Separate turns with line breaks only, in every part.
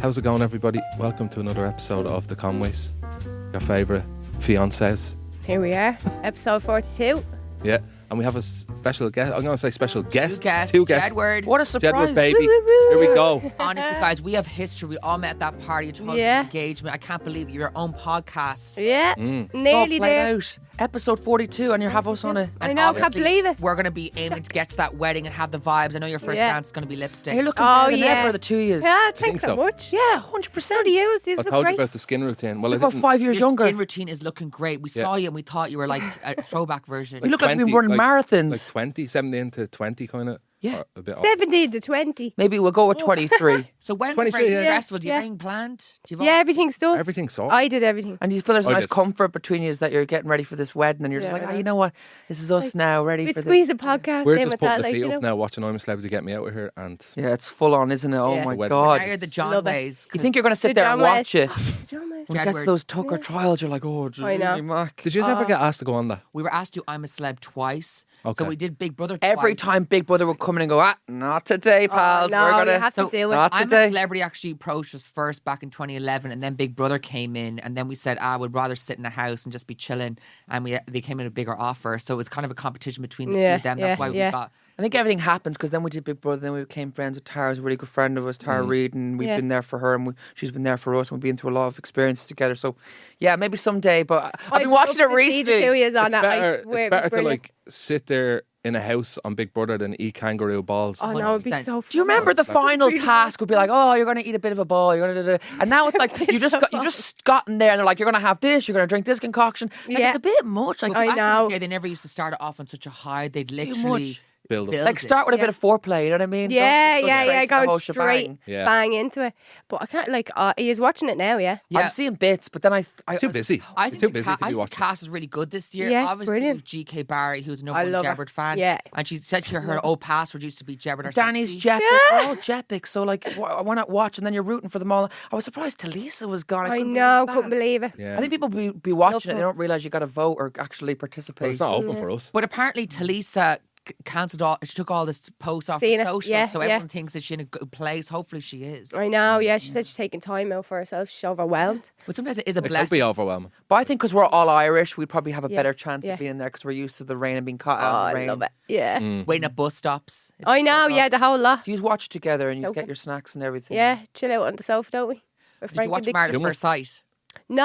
How's it going, everybody? Welcome to another episode of TheConways, your favourite fiancés.
Here we are, episode 42.
Yeah, and we have a special guest. I'm going to say special guest.
Two guests. Jedward.
What a surprise.
Jedward, baby.
Woo, woo, woo.
Here we go.
Honestly, guys, we have history. We all met at that party. You told us engagement. I can't believe your own podcast.
Yeah, nearly there.
Out. Episode 42, and you have us on it.
I know, can't believe it.
We're going to be aiming to get to that wedding and have the vibes. I know your first dance is going to be lipstick.
You're looking better than ever the 2 years.
Yeah,
think
thanks
so?
so much.
Yeah, 100%.
So do you.
I told you about the skin routine. Well,
You're about 5 years
Your
younger.
skin routine is looking great. We saw you and we thought you were like a throwback version.
You look like you've been running marathons.
Like 20, 17 to 20 kind of.
Yeah.
A bit
17 to 20.
Maybe we'll go with 23.
So when's the
23,
first
yeah.
festival? Do you have anything planned? Do you have
Yeah, everything's done.
Everything's sorted.
I did everything.
And you feel there's a
I
nice
did.
comfort between you that you're getting ready for this wedding, and you're just
Yeah,
like,
I know.
you know what? This is us now, ready
We
for this.
squeeze a podcast
We're
in
just
with
putting
that,
the
like,
feet
you know.
up now, watching I'm a Celebrity get me out of here. And
Yeah, it's full on, isn't it? Oh
Yeah.
my
The wedding.
God.
Now you're the
Love it.
Jonways.
You think you're going to sit
The
there and
Jonways.
watch it.
Jonways.
When it gets
Jedward.
to those Tucker trials, you're like, oh,
I know.
really, Mac.
did you ever get asked to go on that?
We were asked to I'm a Celeb twice.
Okay.
So we did Big Brother
Every
twice.
time Big Brother would come in and go, not today, pals.
no,
We're going
you have to
So,
do it.
not
I'm
today.
a Celebrity actually approached us first back in 2011, and then Big Brother came in, and then we said, I would rather sit in a house and just be chilling, and they came in a bigger offer, so it was kind of a competition between the two of them. That's why we got.
I think everything happens because then we did Big Brother, then we became friends with Tara, who's a really good friend of us, Tara Reid, and we've been there for her, and she's been there for us, and we've been through a lot of experiences together. So, yeah, maybe someday, but I've been watching it recently.
It's better to like sit there in a house on Big Brother than eat kangaroo balls.
Oh no, it'd be
100%.
so fun.
Do you remember the final task would be like, oh, you're going to eat a bit of a ball, you're going to, and now it's like you just gotten there, and they're like, you're going to have this, you're going to drink this concoction. Like,
Yeah.
it's a bit much. Like,
I
Back in
know.
the day, they never used to start it off on such a high. They'd
too
literally
much.
Build up.
build
Like
it.
start with a bit of foreplay, you know what I mean?
Yeah,
Don't just go straight to the
going
whole
straight
shebang.
Yeah.
bang into it. But I can't, like, he is watching it now, yeah?
Yeah.
I'm seeing bits, but then I
Too busy.
I
You're
think
too
the
busy to
I
be
think the
watching.
cast is really good this year.
Yeah,
Obviously,
brilliant.
GK Barry, who's a number
I
one
love her.
Jedward fan.
Yeah.
And she said her old password used to be Jedward.
Danny's Jepic, they're all Jepic. So like, why not watch? And then you're rooting for them all. I was surprised Talisa was gone.
I
couldn't
know,
believe
couldn't
that.
believe it.
Yeah.
I think people be watching it.
Love
They don't realize you got to vote or actually
But
participate.
it's not open for us.
But apparently, Talisa cancelled all. She took all this posts off
Seen
her
it,
socials,
yeah,
so
yeah.
everyone thinks that she's in a good place. Hopefully, she is.
I know, yeah. She said she's taking time out for herself. She's overwhelmed.
But sometimes it is a
It could
blessing.
be overwhelming.
But I think because we're all Irish, we'd probably have a
Yeah,
better chance
yeah.
of being there because we're used to the rain and being caught
Oh,
out in the
I
rain.
love it. Yeah.
Waiting at bus stops. It's
I know,
so
yeah, the whole lot.
So you watch together and you
So
get
good.
your snacks and everything.
Yeah, chill out on the sofa, don't we? With
Did
Frank
you watch
and Dick.
Married at
Jimmy?
First Sight?
No,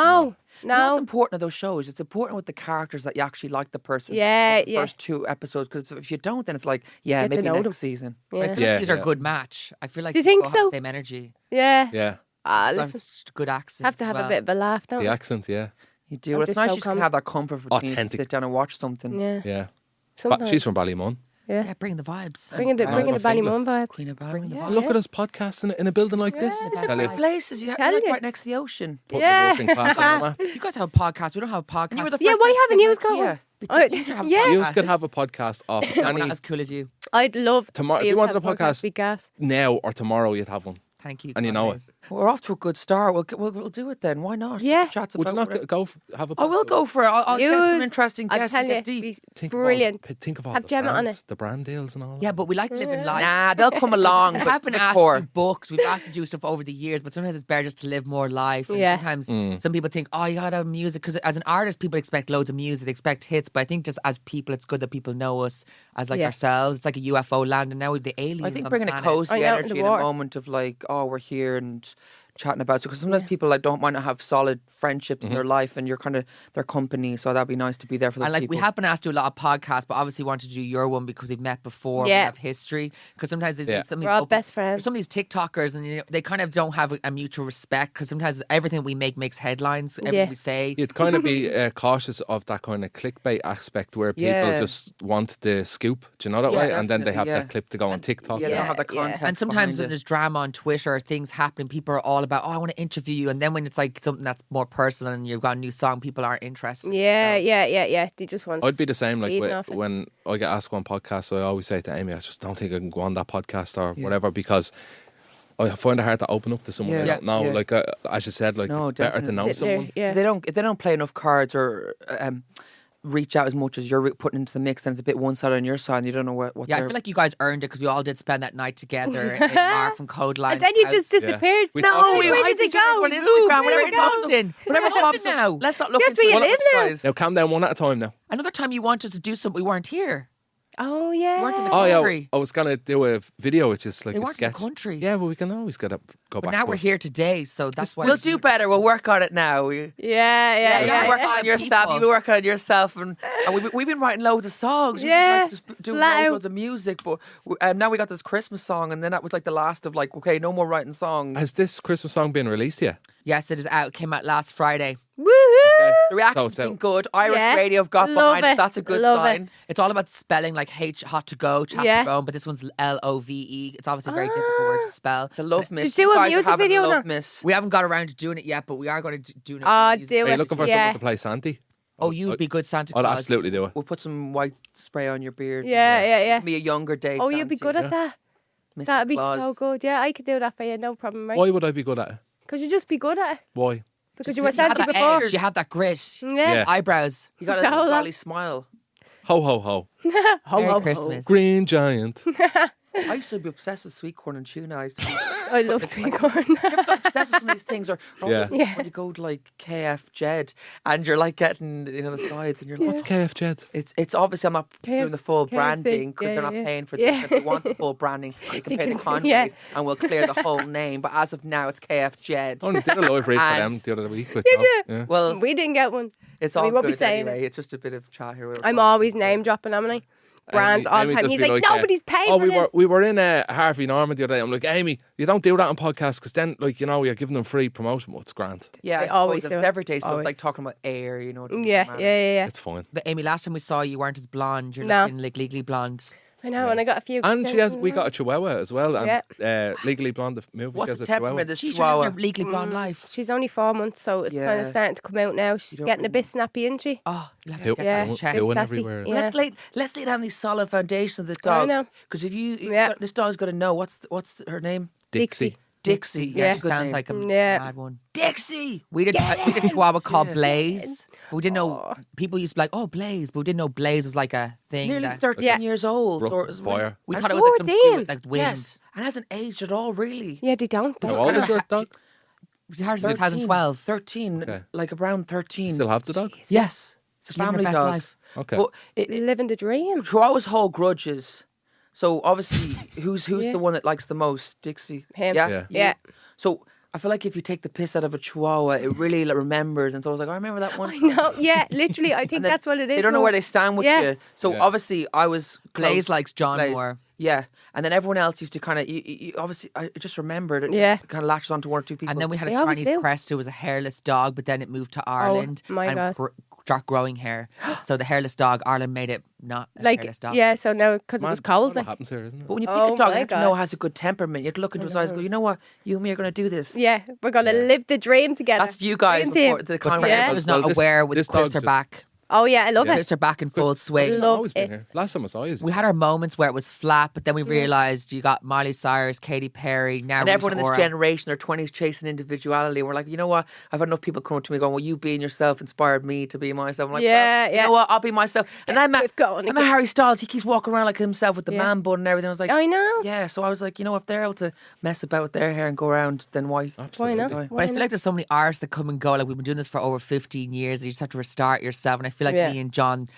You know what's
no.
important of those shows? It's important with the characters that you actually like the person.
Yeah,
of the
yeah.
First 2 episodes, because if you don't, then it's like, yeah,
Get to
maybe
know
next
them.
season.
But I
Yeah.
feel
Yeah,
like these are a
yeah.
good match. I feel like
Do you think
people have
so?
the same energy.
Yeah.
Yeah.
Ah,
They have
listen,
such good accents.
have to
as
have
well.
a bit of a laugh, don't
The
we?
accent, yeah.
You do.
I'm
Well, it's
just
nice
so
you can
calm.
have that comfort between you to
Authentic.
sit down and watch something.
Yeah.
Yeah.
Sometimes.
She's from Ballymun.
Yeah.
Yeah, bring the vibes.
Bringing the
Oh,
bringing the
we're famous.
Ballymun vibes.
Queen of
Bring the
yeah.
vibe.
Look at us podcasting in a building like this.
Yeah,
It's
Tell
just
you.
good places. You
Tell
like
you.
right next to the ocean.
Putting
Yeah.
the working class on the map.
You guys have a podcast. We don't have a podcast.
And you were the
Yeah,
first
why
person
haven't
to
you
make
got one?
Ikea.
Because
Oh,
you two have a
yeah.
You
podcast.
could have a podcast off
I'm not
any
as cool as you.
I'd love
Tomorrow- if
you
you
to
wanted
have
a podcast-
Be gas.
now or tomorrow. You'd have one,
Thank you.
and you know it.
Conways.
We're off to a good start. We'll do it then. Why not?
Yeah.
Chats
Would you
about
not
it.
go have a?
I will go for it. I'll get some
Yous,
interesting
I'll
guests
tell
and
you,
get deep.
be
Think
brilliant.
Think of all
Have
the
Gemma on
brands,
it.
the brand deals and all.
Yeah, but we like living life.
Nah, they'll come along.
We
but
have been
to the
asked to
core.
do books. We've asked to do stuff over the years, but sometimes it's better just to live more life. And
Yeah.
sometimes some people think, oh, you gotta have music. Because as an artist, people expect loads of music. They expect hits. But I think just as people, it's good that people know us as like
Yeah.
ourselves. It's like a UFO land, and now with the aliens.
I think
on
bringing
the
a
planet.
cozy
I know, in
energy
the
in a
water.
moment of like, oh, we're here and chatting about it. Because sometimes people like don't might not have solid friendships in their life, and you're kind of their company. So that'd be nice to be there for those
And like
people.
we have been asked to do a lot of podcasts, but obviously wanted to do your one because we've met before. We
Yeah.
have history. Because sometimes there's
Yeah.
some of
We're
these
all best friends.
Some of these TikTokers, and they kind of don't have a mutual respect. Because sometimes everything we make makes headlines. Everything
Yeah.
we say.
You'd kind of be cautious of that kind of clickbait aspect where people
Yeah.
just want the scoop. Do you know that
Yeah,
way? And then they have
definitely,
that clip to go on TikTok.
yeah, they don't
Yeah,
have the
yeah.
context.
And sometimes when
behind it.
there's drama on Twitter, things happen, people are all about, oh, I want to interview you. And then when it's like something that's more personal and you've got a new song, people aren't interested.
Yeah,
So-
yeah. They just want.
I'd be the same. Like
Feeding off it.
when I get asked on podcasts, I always say to Amy, I just don't think I can go on that podcast or whatever because I find it hard to open up to someone I
Yeah.
don't know.
Yeah.
Like as you said, like
No,
it's better to
definitely.
know
Sit there,
someone.
yeah.
If they don't play enough cards or reach out as much as you're putting into the mix, and it's a bit one side on your side, and you don't know what
Yeah, I
they're...
feel like you guys earned it because we all did spend that night together in Mark from Codeline.
And then you just disappeared.
We
No,
thought-
where
hyped
did
each
you
other
go?
on Instagram,
We're
whenever
in
it pops up.
London.
Whenever it
We're in
pops
London
up,
now.
let's not look
That's
into
where you
it.
live now.
Guys.
Now calm down one at a time now.
Another time you wanted to do something, we weren't here.
Oh, yeah.
We weren't in the
Oh yeah,
country.
I was gonna do a video, which is like
We
a
weren't in the
sketch.
country.
Yeah, but we can always go
But
back.
now
to
we're
it.
here today, so that's why
We'll do better. We'll work on it now.
Yeah.
You work on
People.
yourself. You work on yourself, and we've been writing loads of songs.
Yeah,
We've been, like, just doing
flat out.
loads of music. But now we got this Christmas song, and then that was like the last of like, okay, no more writing songs.
Has this Christmas song been released yet?
Yes, it is out. It came out last Friday.
Woohoo!
The reaction's
it's out.
been good. Irish
Yeah.
radio have got
Love
behind it.
it.
That's a good
Love it.
sign.
It's all about spelling like H hot to go, chaperone, but this one's Love. It's obviously a very difficult word to spell.
It's a love miss.
Just do
You
a
guys are
music
having
video
a love
now.
miss.
We haven't got around to doing it yet, but we are going to do it.
Do
Are
it.
you looking for
yeah.
someone to play Santi?
Oh, you would be good Santa
I'd
Claus.
absolutely do it.
We'll put some white spray on your beard.
Yeah.
Be a younger day.
Oh, you'd be good at that.
Mr.
That'd be
Claus.
so good. Yeah, I could do that for you. No problem, right?
Why would I be good at it?
Because you just be good at it.
Why?
Because you were
You have
Santa
that
before.
edge, you have that grit,
Yeah.
Yeah.
eyebrows.
You got a
Dolo.
jolly smile.
Ho ho ho!
Ho,
Merry
ho, ho.
Christmas.
Green giant.
I used to be obsessed with sweet corn and tuna. I used to be
I love sweet corn.
obsessed with some of these things. Or
Yeah.
Yeah.
when you go to like KF Jed and you're like getting the sides and you're like,
What's KF Jed?
it's obviously I'm not doing the full
KFC.
branding because
Yeah,
they're not
yeah.
paying for
Yeah.
this. If they want the full branding, they can pay the Conways
Yeah.
and we'll clear the whole name. But as of now, it's KF Jed.
I only did a live read for
And-
them the other week. With
Did
Tom.
you?
Yeah.
Well,
We didn't get one.
it's
we
all
won't be
good
saying
anyway. It's just a bit of chat here.
I'm always name dropping, am I? Brands all the
Amy
time.
does
He's
be
like,
like,
nobody's paying
Oh,
for this.
we were in Harvey Norman the other day. I'm like, Amy, you don't do that on podcasts because then, like, you're giving them free promotion. Well, it's grand.
Yeah,
They
I
always
suppose
do
it's
it.
everyday stuff.
Always.
It's like talking about air,
Yeah.
It's fine.
But Amy, last time we saw you, weren't as blonde. You're
No.
looking like Legally Blonde.
I know, and I got a few.
And
extensions
we
now.
got a Chihuahua as well. And Legally Blonde, the movie,
What's
has
the
a Chihuahua.
temperament of this
She's
chihuahua?
trying to Legally Blonde life.
She's only 4 months, so it's kind
Yeah.
of starting to come out now. She's
don't
getting a
know.
bit snappy, isn't she?
Oh, you'll have
Who-
to get
Yeah.
that checked.
Who- Going
Sassy.
everywhere.
Yeah.
Let's lay down these solid foundations of this
I
dog.
know.
Because if you
Yeah.
this dog's got to know what's her name.
Dixie.
Dixie.
Yeah,
Yeah.
she sounds like a
Yeah.
mad one.
Dixie.
We did a Chihuahua called
Yeah.
Blaze. But we didn't know.
Aw.
People used to be like, "Oh, Blaze," but we didn't know Blaze was like a thing.
Nearly
that-
13
Yeah.
years old.
Brook
or-
Fire.
we
And
thought it was like some to do
14.
with like wind.
Yes, and hasn't aged at all, really.
Yeah, they don't.
How
don't
old
they?
is your dog?
Hers is 2012.
13,
Okay.
like around 13.
Still have the dog?
Yes, it's a
She's living her
family
best
dog.
life.
Okay.
But it,
Living the dream.
Chihuahuas hold grudges. So obviously, who's
Yeah.
the one that likes the most? Dixie.
Him.
Yeah.
Yeah.
You?
Yeah.
So I feel like if you take the piss out of a Chihuahua, it really remembers. And so I was like, I remember that one
I
time.
know. Yeah, literally. I think
And then
that's what it is.
They don't know
though.
where they stand with
Yeah.
you. So
Yeah.
obviously, I was
Blaze
close.
likes John
Blaze.
more.
Yeah, and then everyone else used to kind of. You obviously, I just remembered it.
Yeah.
Kind of latches onto one or two people.
And then we had
They
a
always
Chinese
do.
crest who was a hairless dog, but then it moved to Ireland
my
and
God.
start growing hair. So the hairless dog, Ireland made it not a
Like,
hairless dog.
yeah, so now, because it
Man,
was cold.
What
Like,
happens here, isn't it?
But when you pick
Oh
a dog,
my
you have to
God.
know it has a good temperament. You have to look into his eyes and go, you know what? You and me are going to do this.
yeah, we're going to live the dream together.
That's you guys.
Dream team.
Before, the
But for
Conway.
Yeah.
anyone who's not
Well, this-
aware, with
this
Cliffs
dog
are
just-
back.
Oh, yeah, I love it.
Cliffs are back in full swing.
Love
always been
it.
here. Last time I saw you.
We had our moments where it was flat, but then we realised you got Miley Cyrus, Katy Perry, now
And everyone in
Rita
this
Ora.
generation, their 20s, chasing individuality. And we're like, you know what? I've had enough people come up to me going, well, you being yourself inspired me to be myself. I'm like,
Yeah,
well, you
yeah.
know what? I'll be myself. And I'm
We've got
I'm a Harry Styles. He keeps walking around like himself with the
Yeah.
man bun and everything. I was like,
I know.
yeah. So I was like, you know, if they're able to mess about with their hair and go around, then why?
Absolutely.
Why not?
But
But I feel like there's so many artists that come and go. Like we've been doing this for over 15 years. And you just have to restart yourself. And I feel like
Yeah.
me and John,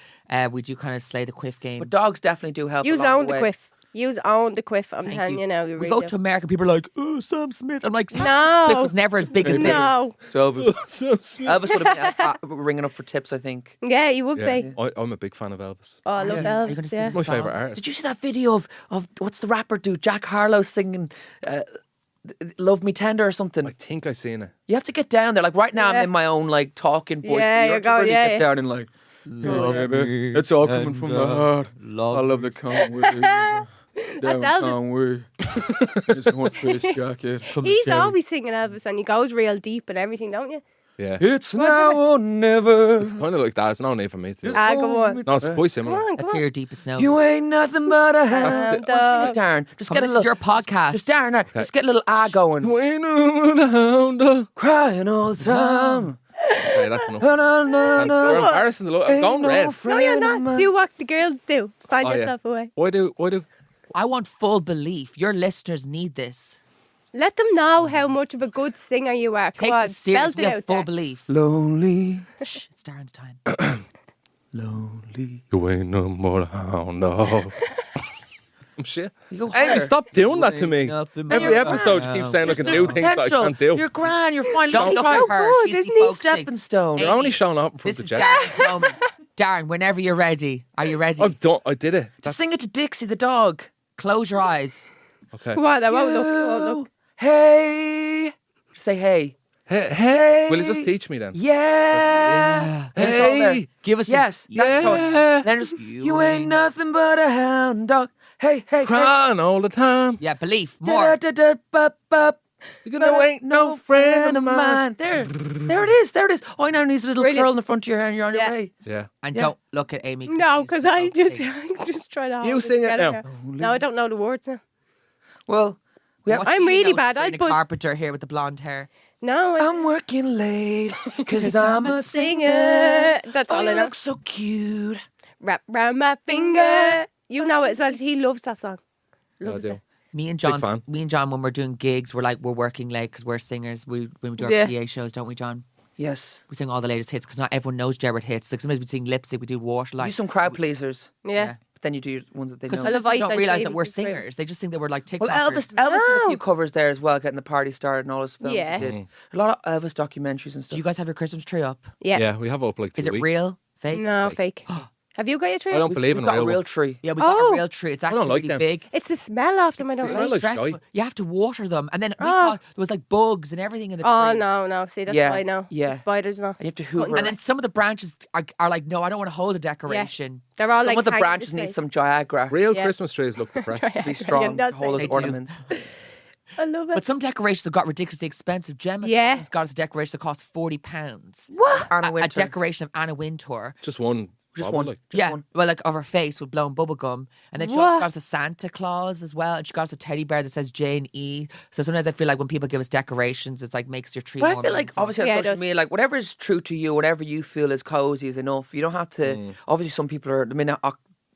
we do kind of slay the quiff game.
But dogs definitely do help.
Use
along
own the
way.
quiff. Use own the quiff. I'm
Thank
telling
you.
you now. You
we
really
go
do.
to America, people are like, "Oh, Sam Smith." I'm like, Sam
No.
Smith was never as big as this.
No.
So Elvis,
So sweet.
Elvis would have been ringing up for tips, I think.
Yeah, you would
Yeah,
be.
I'm a big fan of Elvis.
Oh, I love
Yeah. Are you
Elvis.
gonna sing
Yeah.
this
My
song?
favourite artist.
Did you see that video of what's the rapper do? Jack Harlow singing "Love Me Tender" or something.
I think I seen it.
You have to get down there. Like right now,
Yeah.
I'm in my own like talking voice.
Yeah,
but you
you're
have to
going-
really
yeah,
get
yeah.
down and like.
Love
me it's all coming from the heart. I love the Conways.
That's Elvis.
Conway. It's a North Face jacket.
He's always singing Elvis and he goes real deep and everything, don't you?
Yeah.
It's now or never.
It's kind of like that. It's no need for me to.
Ah, go on.
No, it's quite
Come
similar.
on,
Let's
come
hear
on.
your deepest note.
You ain't nothing but a hound
Dog.
dog. Darren, just
Come
get a
this is
little.
your podcast.
Just Darren, just get a little ah going.
We know the hound dog.
Crying all the time.
Okay, that's enough.
No, no, no,
You're
no.
embarrassing the lot. I'm
Ain't
going
no
red.
No,
friend
you're
of
not.
mine.
Do what the girls do. Sign
Oh, yeah.
yourself away.
Why do?
I want full belief. Your listeners need this.
Let them know how much of a good singer you are. Come
Take
on,
this serious.
belt
We
it
have
out
full
there.
belief.
Lonely,
Shh, it's Darren's time.
lonely.
You ain't no more hound dog. Shit.
You go
Amy,
higher.
stop doing that to me. Every episode you keep saying I can do things that I can't do.
You're grand. You're fine.
Don't
Look
look
at
at her.
good,
She's
isn't he?
defocusing.
stepping stone.
You're only showing up in front
This
of
is
Jet.
Darren's moment. Darren, whenever you're ready. Are you ready?
I've done. I did it.
Just sing it to Dixie the dog.
Close your eyes.
Okay.
Come on, I won't look. I won't look.
Hey. Say hey.
Hey, will you just teach me then?
Yeah. And it's all there.
Hey,
Give us
Yes.
yeah.
Then just you ain't nothing but a hound dog. Hey, hey, hey.
crying all the time.
Yeah, belief. More.
Da-da-da-da-ba-ba.
You know, ain't no friend of mine.
There it is. There it is. Oh, now needs a little
Brilliant.
curl in the front of your hair and you're on
Yeah.
your way.
Yeah.
And
Yeah.
don't look at Amy.
No,
she's
because I just
defocusing.
I'm just trying to hold
You sing it
together
now.
here. No, I don't know the words now.
Well, we have,
What
I'm
do you
really
know,
bad.
Sabrina
I'd put-
Carpenter here with the blonde hair.
No, I'm
I'm working late because I'm a singer.
singer. That's
Oh,
all
you
I know.
look so cute.
Wrap round my finger. You know it as well. He loves that song.
Yeah, I
Loves
do.
it.
Me and
fan.
John, when we're doing gigs, we're working late because we're singers. When we do our
Yeah.
PA shows, don't we, John?
Yes.
We sing all the latest hits because not everyone knows Jedward hits. Like sometimes we sing lipstick, we do Waterline.
Do some crowd pleasers,
Yeah.
but then you do your ones that they
Because
know.
I love
sometimes they
Ice
don't
Ice
realise
Baby,
that we're
it's great.
singers. They just think that we're like TikTokers.
Well, Elvis did a
No.
few covers there as well, getting the party started and all his films
Yeah.
he did. A lot of Elvis documentaries and
Do
stuff.
you guys have your Christmas tree up?
Yeah.
Yeah, we have up like 2
Is it
weeks.
real? Fake?
No, fake. Have you got your tree?
I don't believe
We've
in
got a
real
real
ones.
tree.
Yeah, we got
Oh.
a real tree. It's
don't
actually
like
really
them.
big.
It's the smell of them. I don't
They
It's
smell
like.
like
stressful.
shite.
You have to water them, and then we
Oh.
thought there was like bugs and everything in the
Oh
tree.
no. See, that's
Yeah,
why I know.
yeah.
The spiders now.
And you have to hoover.
And then some of the branches are like, no, I don't want to hold a decoration.
They're all
some
like
of the
hanging
branches
this
need
way.
some Viagra.
Real
Yeah.
Christmas trees look depressed.
Be strong.
Yeah,
to hold
They
those
do.
ornaments.
I love it.
But some decorations have got ridiculously expensive. Gemma
Yeah.
has got us a decoration that costs £40.
What?
Anna
A
Wintour.
decoration of Anna Wintour.
Just one.
Just
bubble,
one.
like.
Just
Yeah,
one.
well, like of her face with blown bubble gum, and then she
What?
also got us a Santa Claus as well, and she got us a teddy bear that says Jane E. So sometimes I feel like when people give us decorations, it's like makes your tree.
But I
more
feel like
meaningful.
obviously
Yeah,
on
it
social
does.
media, like whatever is true to you, whatever you feel is cozy is enough. You don't have to. Obviously, some people are. I mean,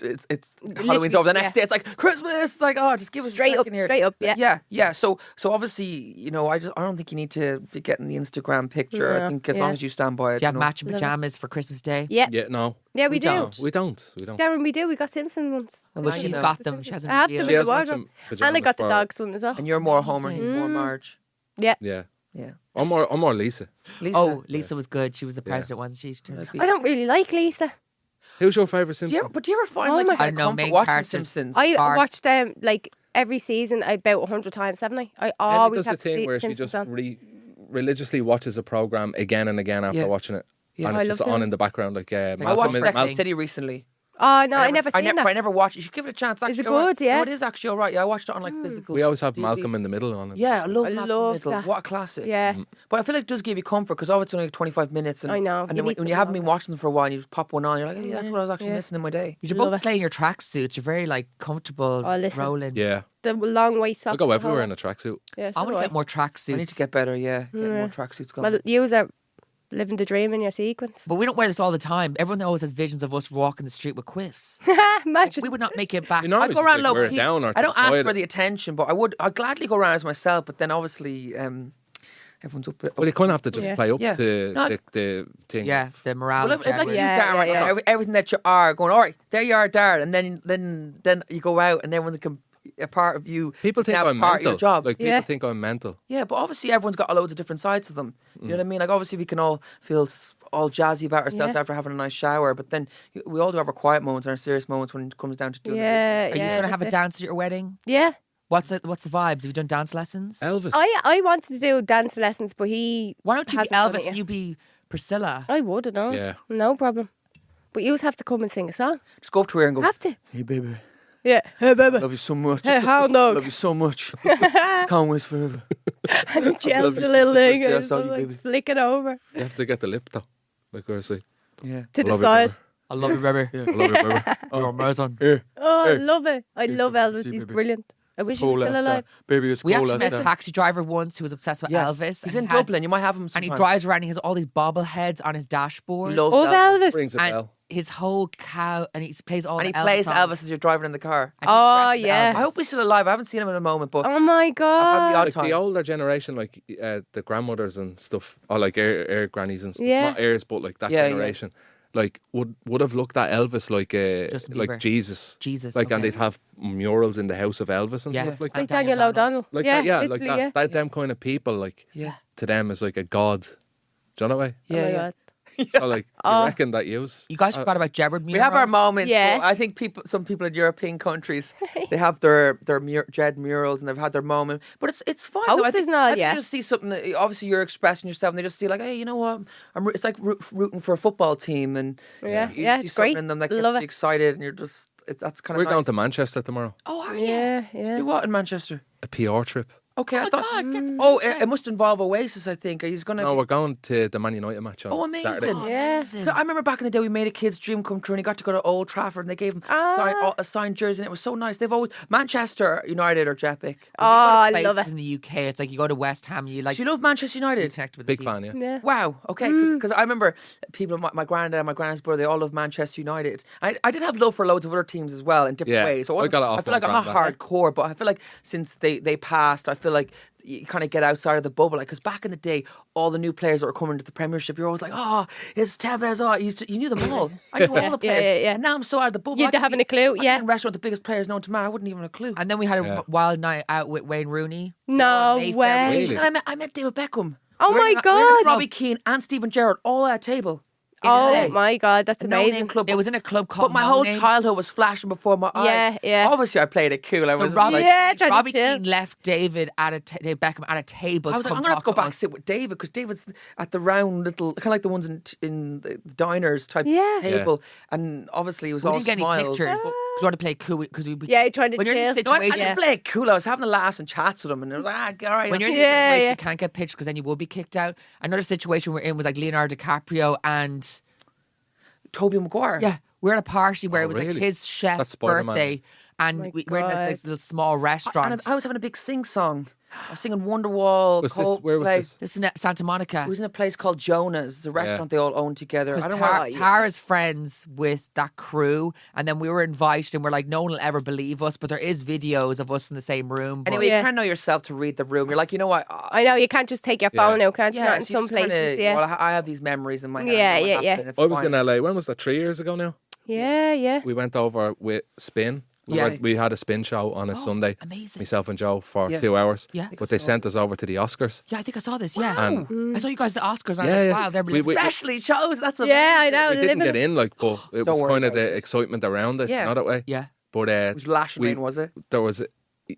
it's Halloween's over the next day. It's like Christmas. It's like, oh, just give us
Straight
a
up,
second here.
straight up, yeah.
yeah. So obviously, I don't think you need to be getting the Instagram picture. I
Yeah,
think as long
yeah.
as you stand by it.
do you have
know.
matching
Love it.
pajamas for Christmas Day?
Yeah.
Yeah, no.
Yeah, we
We
do.
don't.
We don't. We don't.
Darren, we do. We got Simpson ones.
Well,
No,
look,
she's
you know.
got them. She hasn't
I have
revealed.
them
She
in
has
the wardrobe.
matching
And I got the
pajamas
dog's one as well.
And you're more Homer. He's more
Mm.
Marge.
Yeah.
Yeah.
I'm more Lisa.
Lisa.
Oh, Lisa was good. She was the president, wasn't she?
I don't really like Lisa.
Who's your favourite
Do you
Simpson?
ever, find
Oh
like
my
you
God.
I
get
don't know,
comfort
main
watching
characters.
Simpsons?
I
Bart.
watched them like every season about 100 times, haven't I? I
Ellie
always
does the
have to
thing
see
where she
Simpsons
just
on.
religiously watches a program again and again after
Yeah.
watching it.
Yeah.
And
I
it's just
love
on
that.
in the background, like
I
I
Malcolm
watched
in-
Sex and
Malcolm.
the City recently.
Oh no, I never seen that.
I never watched it. You should give it a chance.
Is it
Actually, all right.
good? Yeah.
No, it is actually all right. Yeah, I watched it on like physical.
We always have
DVDs.
Malcolm in the middle on it.
Yeah, I love
I
Malcolm
love
Middle.
that.
What a classic.
Yeah.
But I feel like it does give you comfort because it's only like 25 minutes. And,
I know.
And
You
then when
need
you
something
haven't been
longer.
watching them for a while and you pop one on, you're like, hey, that's what I was actually
Yeah.
missing in my day.
You're
Love
both
it.
playing your tracksuits. You're very like comfortable
Oh, listen.
rolling.
Yeah.
The long white socks.
I go
the
everywhere
whole-
in a tracksuit.
Yeah, so
I want
do
to get more tracksuits.
I need to get better, yeah. Get
Yeah.
more tracksuits going.
Well, you are living the dream in your sequence.
But we don't wear this all the time. Everyone always has visions of us walking the street with quiffs.
Imagine.
We would not make it back.
You know,
I
it's
go
just
around
like wear
low
it
key.
down or
I
to
don't
the
ask
side.
for the attention, but I'd gladly go around as myself. But then obviously, everyone's up.
Well, you kind of have to just
Yeah.
play up
Yeah.
to
No,
the thing.
Yeah, the morale.
Well,
of
like
Jedward.
you,
Yeah,
Darren, right
yeah,
now,
yeah.
everything that you are going, all right, there you are, Darren, and then you go out and everyone's a part of you.
People
is
think
now
I'm
part
mental.
of your job.
Like people
Yeah.
think I'm mental.
Yeah, but obviously everyone's got loads of different sides to them. You know what I mean? Like obviously we can all feel all jazzy about ourselves
Yeah.
after having a nice shower, but then we all do have our quiet moments and our serious moments when it comes down to doing
Yeah,
Are you
yeah.
going to have a
that's it.
dance at your wedding?
Yeah.
What's the vibes? Have you done dance lessons?
Elvis.
I wanted to do dance lessons, but he.
Why don't you be
hasn't done it
Elvis and
yet.
you be Priscilla?
I would have done.
Yeah.
No problem. But you have to come and sing a song.
it. Just go up to her and go,
Have to.
hey baby,
Yeah. Hey, baby.
love you so much.
Hey, hound dog.
Love you so much. Conways forever.
And he
love
jells
you
the
so
little
much.
thing
Yeah,
and
I
it's
saw
just,
you,
like
baby.
flicking over
You have to get the lip though. Like I say.
Yeah.
to
I
the
love you,
side.
I love you, baby.
I love you, baby.
Oh, amazing.
Yeah.
Oh, I
Hey.
love it. I love Elvis.
see,
He's
baby.
brilliant. I wish he was still alive.
Baby, it's
We
cool.
actually met a taxi driver once who was obsessed with Elvis.
He's
and
in Dublin. You might have him
And
sometime.
he drives around and he has all these bobbleheads on his dashboard.
Loves
Oh, Elvis.
Rings a
And
bell.
his whole cow, and he plays all
And he
the Elvis
plays
songs.
Elvis as you're driving in the car.
And he
Oh,
dresses
yeah.
Elvis.
I hope he's still alive. I haven't seen him in a moment, but
Oh my
I've had
god.
the odd
Like
time.
the older generation, like the grandmothers and stuff, or like air grannies and stuff.
Yeah.
Not heirs, but like that
Yeah, yeah.
generation. Like would have looked at Elvis
Justin
like
Bieber.
Jesus.
Jesus.
Like, and
okay.
they'd have murals in the house of Elvis and
Yeah.
stuff like
Like
that.
Daniel O'Donnell.
Like
yeah,
that, yeah, like
literally,
that. That them kind of people, like
Yeah.
to them is like a god. Do you know what I mean?
Oh my
Yeah, yeah.
God.
So like,
Oh.
you reckon that
You guys forgot about Jedward
We have our
murals?
moments.
Yeah.
But I think some people in European countries, they have their Jed murals and they've had their moment. But it's fine. though. I
Posters
think,
and all,
I think
yeah.
you just see something. Obviously, you're expressing yourself, and they just see like, hey, you know what? It's like rooting for a football team, and
Yeah,
you
yeah,
see
it's
something
great.
in them that
Love
gets you
it.
excited, and you're just that's kind of.
We're
nice.
going to Manchester tomorrow.
Oh, are you?
Yeah, yeah.
Do what in Manchester?
A PR trip.
Okay,
Oh
I
my
thought.
God, get the
Oh,
picture.
it must involve Oasis. I think. He's gonna.
No, we're going to the Man United match on
Oh, amazing.
Saturday.
Oh,
Yeah.
amazing.
I remember back in the day we made a kid's dream come true and he got to go to Old Trafford and they gave him a signed jersey and it was so nice. They've always Manchester United or Jepic.
Oh, I love
Places
it.
in the UK, it's like you go to West Ham, you like
Do you love Manchester
you
United?
connect with
Big
the team.
fan, yeah.
Yeah.
Wow. Okay.
Mm.
Because I remember people, my granddad and my granddad's brother, they all love Manchester United. I did have love for loads of other teams as well in different
Yeah,
ways. So
I got it off
I feel
my
like I'm not
granddad.
hardcore, but I feel like since they passed, I feel like you kind of get outside of the bubble. Like, because back in the day, all the new players that were coming to the Premiership, you're always like, oh, it's Tevez. Oh, you knew them all. I knew all the
Yeah,
players.
yeah, yeah.
And now I'm so out of the bubble.
You
I could
haven't
be-
a clue,
I could
yeah.
be in a restaurant with the biggest players known to man. I wouldn't even have a clue.
And then we had a
Yeah.
wild night out with Wayne Rooney.
No
Mayfair,
way.
Really?
And I met David Beckham.
Oh
We're
my
in a- we're in a
god.
club.
Robbie Keane and Stephen Gerrard all at a table. in
Oh
LA.
my god, that's
A no-name
amazing.
club.
It was in a club called
But my whole
No Name.
childhood was flashing before my eyes.
Yeah, yeah.
Obviously, I played it cool. I
So
was just
Robbie,
like,
Yeah, trying to
Robbie
chill.
Keane left David David Beckham at a table.
I was like, I'm
come
gonna have to go
talk
back and
us.
sit with David because David's at the round little, kind of like the ones in the diners type
Yeah.
table, and obviously it was
We
all
didn't get any
smiles.
pictures because we wanted to play cool because we.
Yeah, trying to
When you're in
chill.
a
No, I
situation,
didn't play it cool. I was having a laugh and chats with him, and it was like, all right.
when you're in a
Yeah,
situation,
yeah.
you can't get pictures because then you will be kicked out. Another situation we're in was like Leonardo DiCaprio and
Toby Maguire.
yeah, we're at a party where
Oh,
it was like
really?
his
That's
chef's
Spider-Man.
birthday, and
My
we're in like
God.
this little small restaurant.
I was having a big sing song. I was singing Wonderwall.
Where was
Coldplay.
this?
This is in Santa Monica.
It was in a place called Jonah's. It's a restaurant they all own together. I
Because
don't know.
Tara's friends with that crew, and then we were invited, and we're like, no one will ever believe us, but there is videos of us in the same room. But
Anyway,
Yeah.
you kind of know yourself to read the room. You're like, you know what?
I know you can't just take your phone out, can't you? Not in
so you
some
just kinda-
places. Yeah.
Well, I have these memories in my head.
Yeah,
I know what
yeah, yeah.
happened, it's
I was
fine.
in LA. When was that? 3 years ago now.
Yeah, yeah.
We went over with Spin.
Yeah.
We had a spin show on a Sunday.
amazing.
Myself and Joe for
Yeah.
2 hours.
Yeah.
But they sent us over to the Oscars.
Yeah, I think I saw this. Yeah,
And
I saw you guys at the Oscars. And
Yeah,
I was
yeah.
like, wow, they're
We-
Especially shows. That's amazing.
Yeah, I know.
we didn't
living-
get in, like, but it
Don't
was
worry
kind of
about
the
it.
excitement around it.
Yeah.
Not that way.
yeah.
But
It was lashing
we-
rain, was it?
there was,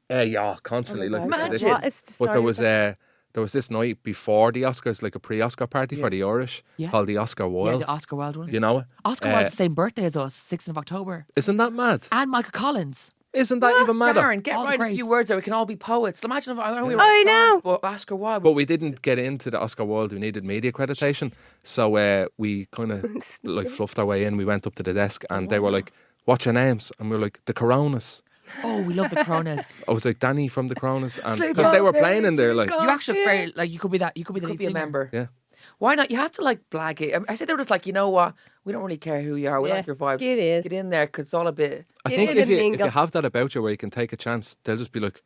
yeah, constantly.
Oh my
like
God.
Imagine.
What is the
But
story
there
of
was
that?
there was this night before the Oscars, like a pre-Oscar party for the Irish,
Yeah.
called the Oscar
Yeah,
Wilde.
the Oscar Wilde one.
You know it?
Oscar Wilde's the same birthday as us, 6th of October.
Isn't that mad?
And Michael Collins.
Isn't that even madder?
Darren, get
All the
right a
greats.
few words there. We can all be poets. Imagine if I know we were
I know.
but Oscar Wilde.
But we didn't get into the Oscar Wilde. We needed media accreditation, so we kind of like fluffed our way in. We went up to the desk, and they were like, "What's your names?" And we were like, "The Coronas."
Oh, we love the Coronas.
I was like, "Danny from the Coronas," and
Sleep
because they
on
were
me,
playing in there, like,
drink
You
on
actually
me.
very like you could be that. You could be the
could
lead
be a
singer.
member.
yeah.
Why not? You have to like blag it. I said they were just like, you know what? We don't really care who you are. We
Yeah,
like your vibes.
it is.
Get in there because it's all a bit.
I
Get
think
in
if
and
you
mingle.
have that about you where you can take a chance, they'll just be like,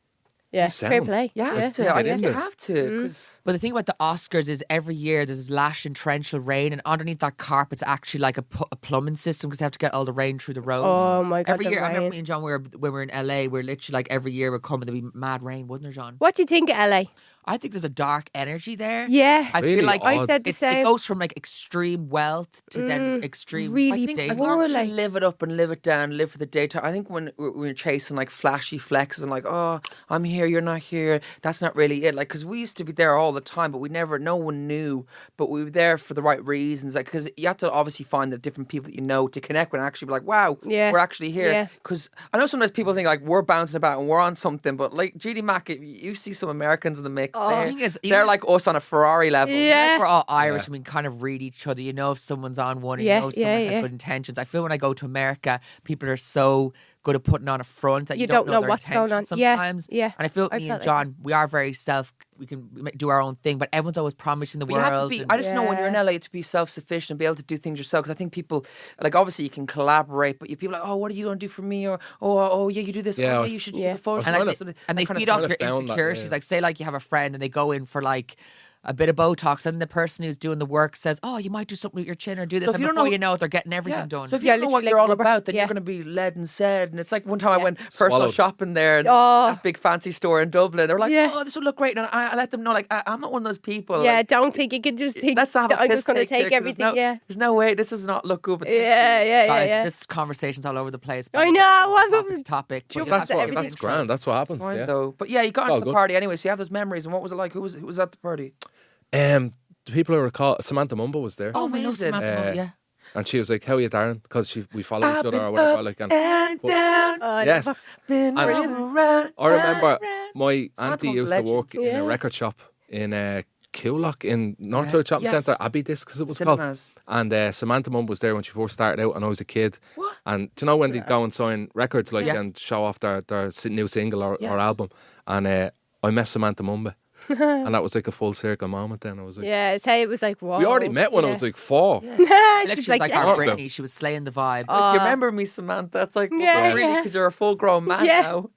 Yeah,
sound.
fair play.
You have
yeah.
to. I
Get in
think you
there.
have to. Because
But the thing about the Oscars is every year there's lash and torrential rain, and underneath that carpet's actually like a plumbing system because they have to get all the rain through the road.
Oh my God,
Every
the
year, I remember
rain.
me and John, when we were in LA, we're literally like every year we're coming, there'd be mad rain, wasn't there, John?
What do you think of LA?
I think there's a dark energy there.
Yeah.
I
Really
feel like
I
odd.
said the
it
same.
goes from like extreme wealth to then extreme
really
I think
danger.
as long as you
like-
live it up and live it down, live for the daytime. I think when we're chasing like flashy flexes and like, oh, I'm here, you're not here. That's not really it. Like, because we used to be there all the time, but no one knew. But we were there for the right reasons. Like, because you have to obviously find the different people that you know to connect with and actually be like, wow,
Yeah.
we're actually here.
Yeah.
Because I know sometimes people think like we're bouncing about and we're on something, but like GD Mac, if you see some Americans in the mix.
Oh.
they're,
The thing is,
they're
even-
like us on a Ferrari level.
Yeah.
Like we're all Irish
Yeah.
and we kind of read each other. You know if someone's on one, and
Yeah,
you know someone
yeah,
has
yeah.
good intentions. I feel when I go to America, people are so good at putting on a front that you
don't know
their
what's going
intentions
on. Yeah,
sometimes.
yeah.
And I feel
I
me
felt
and
like
John, we are very we can do our own thing, but everyone's always promising the
But you
world.
have to be.
and-
I just know when you're in LA to be self-sufficient and be able to do things yourself. Because I think people, like, obviously you can collaborate, but you people are like, oh, what are you going to do for me? Or oh yeah, you do this.
Yeah,
Oh, yeah, you should do
yeah.
a photo.
and, like,
shoot.
and they
That kind
feed
of
off
kind
your
of found that,
insecurities.
yeah.
Like, say, like you have a friend and they go in for like a bit of Botox, and the person who's doing the work says, "Oh, you might do something with your chin or do this."
So if
and
you don't
before
know-
you know it, they're getting everything done.
So if you
Yeah,
don't know what
literally
you're
like
all
rubber.
about, then
Yeah.
you're going to be led and said. And it's like one time I
Yeah.
went personal
Swallowed.
shopping there in
Oh.
that big fancy store in Dublin. They were like,
Yeah.
oh, this would look great. And I let them know, like, I'm not one of those people.
Yeah,
Like,
don't think you can just think.
let's not have a
I'm
piss
just going to
take here,
take
'cause
everything.
there's no way. This does not look good. But
Yeah.
Guys, this conversation's all over the place.
I
but
know,
from
what-
topic to topic.
Jump
but
That's what-
everything's
That's grand. That's what happens.
Fine
Yeah.
though. But yeah, you got
It's all
into the
good.
party anyway, so you have those memories. And what was it like? Who was at the party?
The people I recall, Samantha Mumba was there.
Oh, we know
amazing.
Samantha Mumba, yeah.
And she was like, "How are you, Darren?" Because we follow each
I've
other or
been
whatever.
up
Like,
and
but-
down,
yes.
been
And-
around.
I remember
round.
my
Samantha
auntie
was
used
legend.
to work in
Yeah.
a record shop in Coolock in Northside Shopping
Yes.
Centre, Abbey Discs it was called.
Cinemas.
And Samantha Mum was there when she first started out, and I was a kid.
What?
And do you know when they'd go and sign records like
Yeah.
and show off their new single or
Yes.
album? And I met Samantha Mumba. And that was like a full circle moment then. I was like,
Yeah, say it was like, whoa.
we already met when I was like 4.
Like,
She's
she was like
yeah.
our
Yeah.
Britney. She was slaying the vibe.
Oh.
You remember me, Samantha? That's like,
Yeah,
really,
yeah.
because you're a full-grown man
Yeah.
now.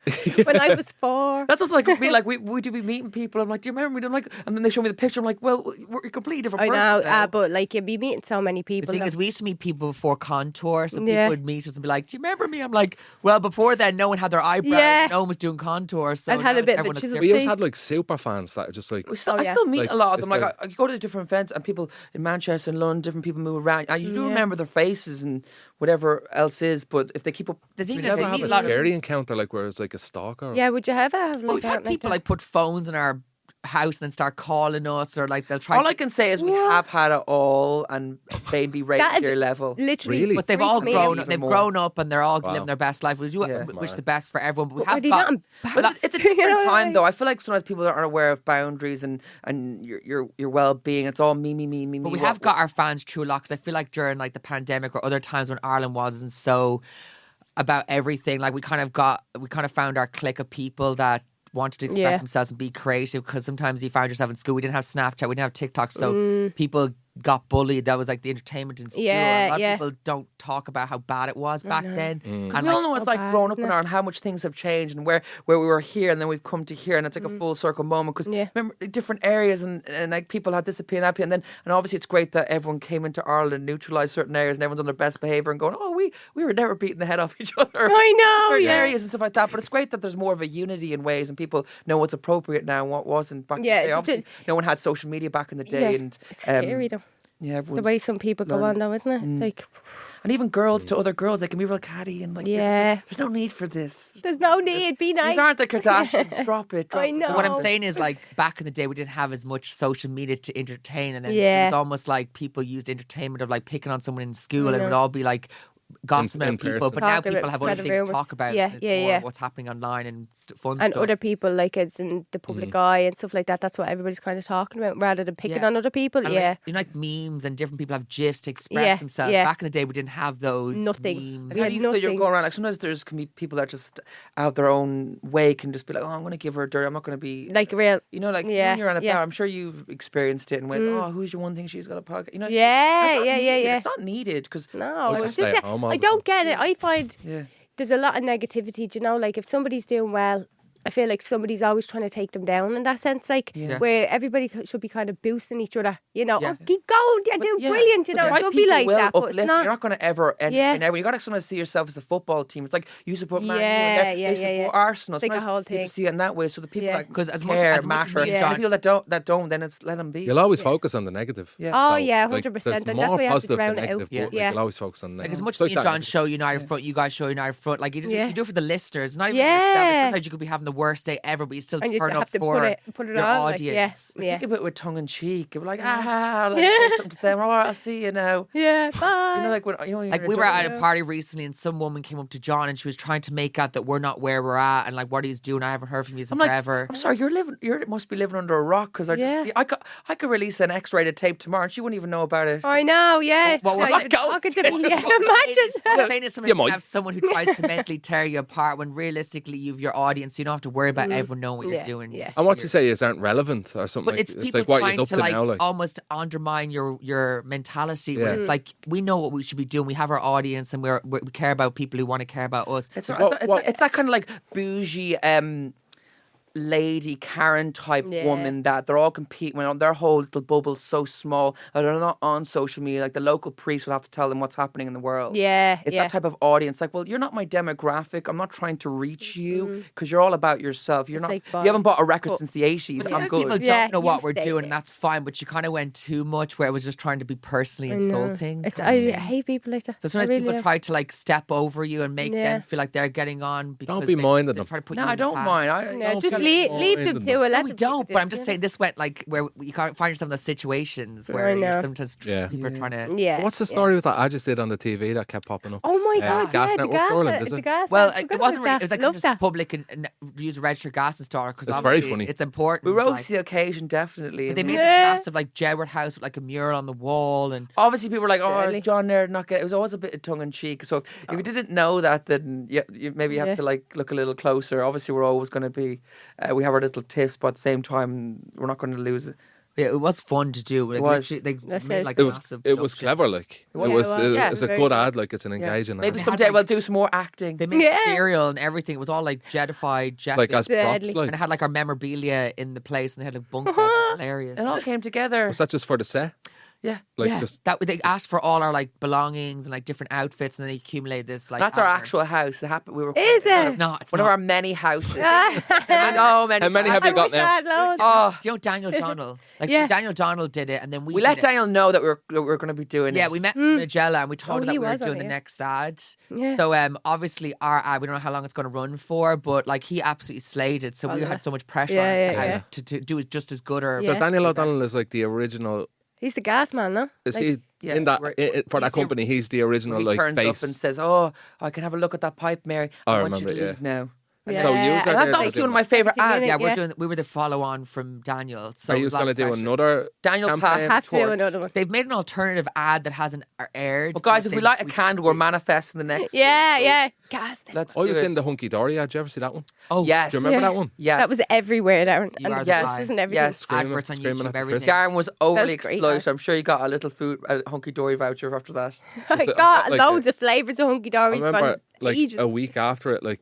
when I was 4.
That's what's like with me. Like we do be meeting people. I'm like, do you remember me? I'm like, and then they show me the picture. I'm like, well, we're a completely different
I
person
know,
now.
but like you'd be meeting so many
The
people.
thing
now.
is, we used to meet people before contour, so people
Yeah.
would meet us and be like, "Do you remember me?" I'm like, "Well, before then, no one had their eyebrows,
Yeah.
and no one was doing contour, so
And had
now
a bit of a
everyone looks
chisel.
different."
We always
See?
had like super fans that are just like,
I still
Oh, yeah.
meet
Like,
a lot of them.
it's
Like I go to different events and people in Manchester and London, different people move around. And you do
Yeah.
remember their faces and whatever else is. But if they keep up,
The thing
we
is,
never
we
have
meet
a
a lot of
scary encounter like where it's like a stalker.
Yeah, would you ever have like
We've had
that,
people
that?
like put phones in our house and then start calling us, or like they'll try.
all
to,
I can say is we
What?
have had it all, and baby right
That'd-
to your level.
Literally,
Really?
but they've
freak
all
me
grown.
out.
They've
Even more.
grown up and they're all
Wow.
living their best life. We do
Yeah.
wish the best for everyone, but we
But were
have
they
got.
not
But
embarrassed?
it's a
You know
different
what I
time,
mean?
though. I feel like sometimes people aren't aware of boundaries and your well being. It's all me.
But we have got our fans through a lot, 'cause I feel like during like the pandemic or other times when Ireland wasn't so about everything, like we kind of found our clique of people that wanted to express
Yeah.
themselves and be creative, because sometimes you found yourself in school. We didn't have Snapchat, we didn't have TikTok, so people got bullied. That was like the entertainment in school.
Yeah,
a lot
yeah.
of people don't talk about how bad it was back then.
Mm.
And
We all
like,
know what it's
so
like
bad,
growing up
isn't
in
it?
Ireland, how much things have changed, and where we were here, and then we've come to here, and it's like a full circle moment. Because
Yeah.
remember, different areas, and like people had this opinion, that opinion, and obviously it's great that everyone came into Ireland and neutralised certain areas, and everyone's on their best behaviour and going, oh, we were never beating the head off each other.
I know,
Certain
yeah.
areas and stuff like that. But it's great that there's more of a unity in ways, and people know what's appropriate now and what wasn't back
Yeah,
in the day.
it
Obviously,
did-
no one had social media back in the day,
Yeah,
and
it's scary though.
yeah,
The
everyone's
way some people go on
learning.
though, isn't it? It's like,
and even girls to other girls, they can be real catty and like,
Yeah.
there's no need for this.
there's no need, be nice.
These aren't the Kardashians. Drop it.
I know.
what I'm
Oh.
saying is, like, back in the day, we didn't have as much social media to entertain, and then
Yeah.
it was almost like people used entertainment of like picking on someone in school,
I
and it would
know.
all be like gossiping
In
about people.
person.
But now
Talking
people
about
have other
spread of
things to
rumours.
talk about.
Yeah,
and it's
yeah,
more
yeah.
what's happening online and fun
And
stuff.
other people, like it's in the public eye and stuff like that. That's what everybody's kind of talking about, rather than picking
Yeah.
on other people.
And
Yeah,
like, you know, like memes, and different people have gifs to express
Yeah,
themselves.
yeah.
Back in the day, we didn't have those
Nothing.
memes.
We
How
had
do you feel you're
nothing.
going around? Like sometimes there's can be people that just out their own way can just be like, oh, I'm going to give her a dirt. I'm not going to be
like real.
You know, like
Yeah,
when you're on a
yeah.
bar, I'm sure you've experienced it in ways. Oh, who's your one thing she's got a pocket? You know,
Yeah,
that's not
yeah, yeah,
needed.
yeah.
It's not needed because
No,
I'll
it's
just stay
just
at home all
I
the
don't get it. I find
yeah.
there's a lot of negativity. Do you know, like if somebody's doing well, I feel like somebody's always trying to take them down in that sense, like
Yeah.
where everybody should be kind of boosting each other. You know,
Yeah.
oh, keep going, you're doing
Yeah,
brilliant. You
but
know,
the
it
right
should be
people
like
will
that, but
uplift
it's
you.
not.
You're not going to ever entertain
Yeah.
everyone. You got to sometimes see yourself as a football team. It's like you support Man U,
Yeah,
and
yeah,
they
yeah,
support
yeah.
Arsenal.
It's like a
Sometimes
whole
you have
thing.
to see it in that way. So the people
Yeah.
that
'Cause as much
care,
as
matter,
me and
and
John-
the people that don't, then it's let them be.
You'll always focus on the negative.
Yeah.
Oh
So,
yeah,
like,
100%.
there's
And
more
that's why you have to
positive than
drown it out.
negative,
Yeah.
but
Yeah.
you'll always focus on the
Like
negative.
as much
It's
as me
like
and
that
John show United front, you guys show United front. Like you do
Yeah.
it for the listeners, not even yourself. Like,
Yeah.
sometimes you could be having the worst day ever, but you still
And you
turn
still
up
have to
for
put it
your
on. Like,
audience.
I
yeah.
think of it with tongue in cheek. It was like, say something to them. All right, I'll see you now.
Yeah, bye.
You know, like when when
Like
you're
we were
done.
at a party recently and some woman came up to John and she was trying to make out that we're not where we're at and like what he's doing. I haven't heard from you
I'm like,
forever.
I'm sorry, you must be living under a rock because I could release an X-rated tape tomorrow and she wouldn't even know about it.
I know, yeah.
What was
Not
it?
even talking to me. Yeah,
What
imagine.
I'm saying is sometimes
You
you have someone who tries to mentally tear you apart when realistically you've your audience. You don't have to worry about everyone knowing what you're doing.
yeah.
Just
And what
do
you
your-
say is aren't relevant or something.
But it's
like,
people
like what
trying
you're up
to
to
like
now. Like,
almost undermine your mentality. When it's like we know what we should be doing. We have our audience, and we care about people who want to care about us.
It's that kind of like bougie lady Karen type woman that they're all competing when their whole little bubble's so small that they're not on social media. Like the local priest will have to tell them what's happening in the world.
Yeah,
It's that type of audience. Like, well, you're not my demographic. I'm not trying to reach you because you're all about yourself. You're
It's
not.
like
You haven't bought a record
but-
since the 80s.
But
I'm
sometimes
good.
people
Yeah,
don't know
you
what we're
stay
doing,
there.
and that's fine. But you kind of went too much, where it was just trying to be personally insulting.
I hate people like that.
So sometimes
I really
people
do.
try to like step over you and make them feel like they're getting on because
be minding
they
them.
try to put
No,
you
I
in the
don't
past.
mind.
No,
don't
just
get
leave
involved
them
in
to it.
No, we don't. But I'm just
you
saying this went like where you can't find yourself in those situations where
I
you're
know.
sometimes
Yeah.
people are trying to.
know. Yeah.
what's the story with that I just did on the TV that kept popping up?
Oh my God!
Gas
yeah,
Network
the gas,
Ireland, is
the
it?
gas.
Well,
I
it
forgot
wasn't
about
really.
that.
It was like
Love
just
that.
public and use a registered gas store because
It's very funny.
It's important.
We rose
like,
to the occasion, definitely.
but they
I
made
mean,
this
Yeah.
massive like Jedward house with like a mural on the wall and.
obviously, people were like, "Oh,
Really?
is John there not getting?" It was always a bit of tongue in cheek. So if you didn't know that, then you maybe have to like look a little closer. Obviously, we're always going to be. We have our little tips, but at the same time, we're not going to lose it.
Yeah, it was fun to do. Like,
It was.
literally,
That's
they made
it.
like
It
a
was
massive.
clever. Like
was.
it's a
Very
good
good.
ad. Like it's an engaging
Maybe
ad.
some-
someday
like-
we'll do some more acting.
They made
Yeah.
cereal and everything. It was all like Jedified, Jepic.
Like as props.
Deadly.
Like
and it had like our memorabilia in the place, and they had like bunk beds. It was hilarious.
It all came together.
was that just for the set?
Yeah.
Like
yeah,
just
that they asked for all our like belongings and like different outfits, and then they accumulated this like.
That's our
pattern.
actual house. It happened. We were.
Is
No,
it?
it's not. It's
One
not.
of our many houses. so
I
many.
How many have you got
wish I
now?
had loads.
Oh,
Do you know Daniel Donald? Like
Yeah.
Daniel Donald did it, and then we
we let
did it.
Daniel know that we were going to be doing it.
Yeah, we met Magella and we told
Oh,
her that
he
we were
was on
doing the
it.
next ad.
Yeah.
So obviously our ad, we don't know how long it's going to run for, but like he absolutely slayed it. So we
yeah.
had so much pressure
Yeah,
on us
yeah, yeah.
to do it just as good or
Yeah.
So Daniel O'Donnell is like the original.
He's the gas man, no?
Is
Like,
he
Yeah,
in that
right.
for that
He's the-
company? He's the original
he
like
turns
face.
up and says, "Oh, I can have a look at that pipe, Mary.
I
I want you to
remember it, yeah.
leave now."
Yeah.
So you
And
are
And
the-
that's
the-
obviously
the-
one of my favorite
50
ads.
minutes.
yeah,
Yeah.
we were the follow on from Daniel. So
Are
it
you
was a lot
going to
of
do
pressure.
another?
Daniel
campaign?
passed
have to do
torch.
another one.
They've made an alternative ad that hasn't aired.
Well, guys, if we light a
should
candle, we're
see-
manifesting the next.
Yeah,
one, so
yeah. Gas.
Let's
I
do
was
it.
in the Hunky Dory ad. Did you ever see that one?
Oh,
Yes.
Do you remember
Yeah.
that one?
Yes.
That was everywhere, Darren.
You
And
are
the
the
Yes.
buses and everything.
Yes.
adverts on
Screaming
YouTube,
at the
everything.
Darren was overly
That was great,
exploited.
yeah.
I'm sure you got a hunky dory voucher after that.
I
Just,
got
like,
loads of flavours of hunky
I
dories
remember
for
like
ages.
a week after it, like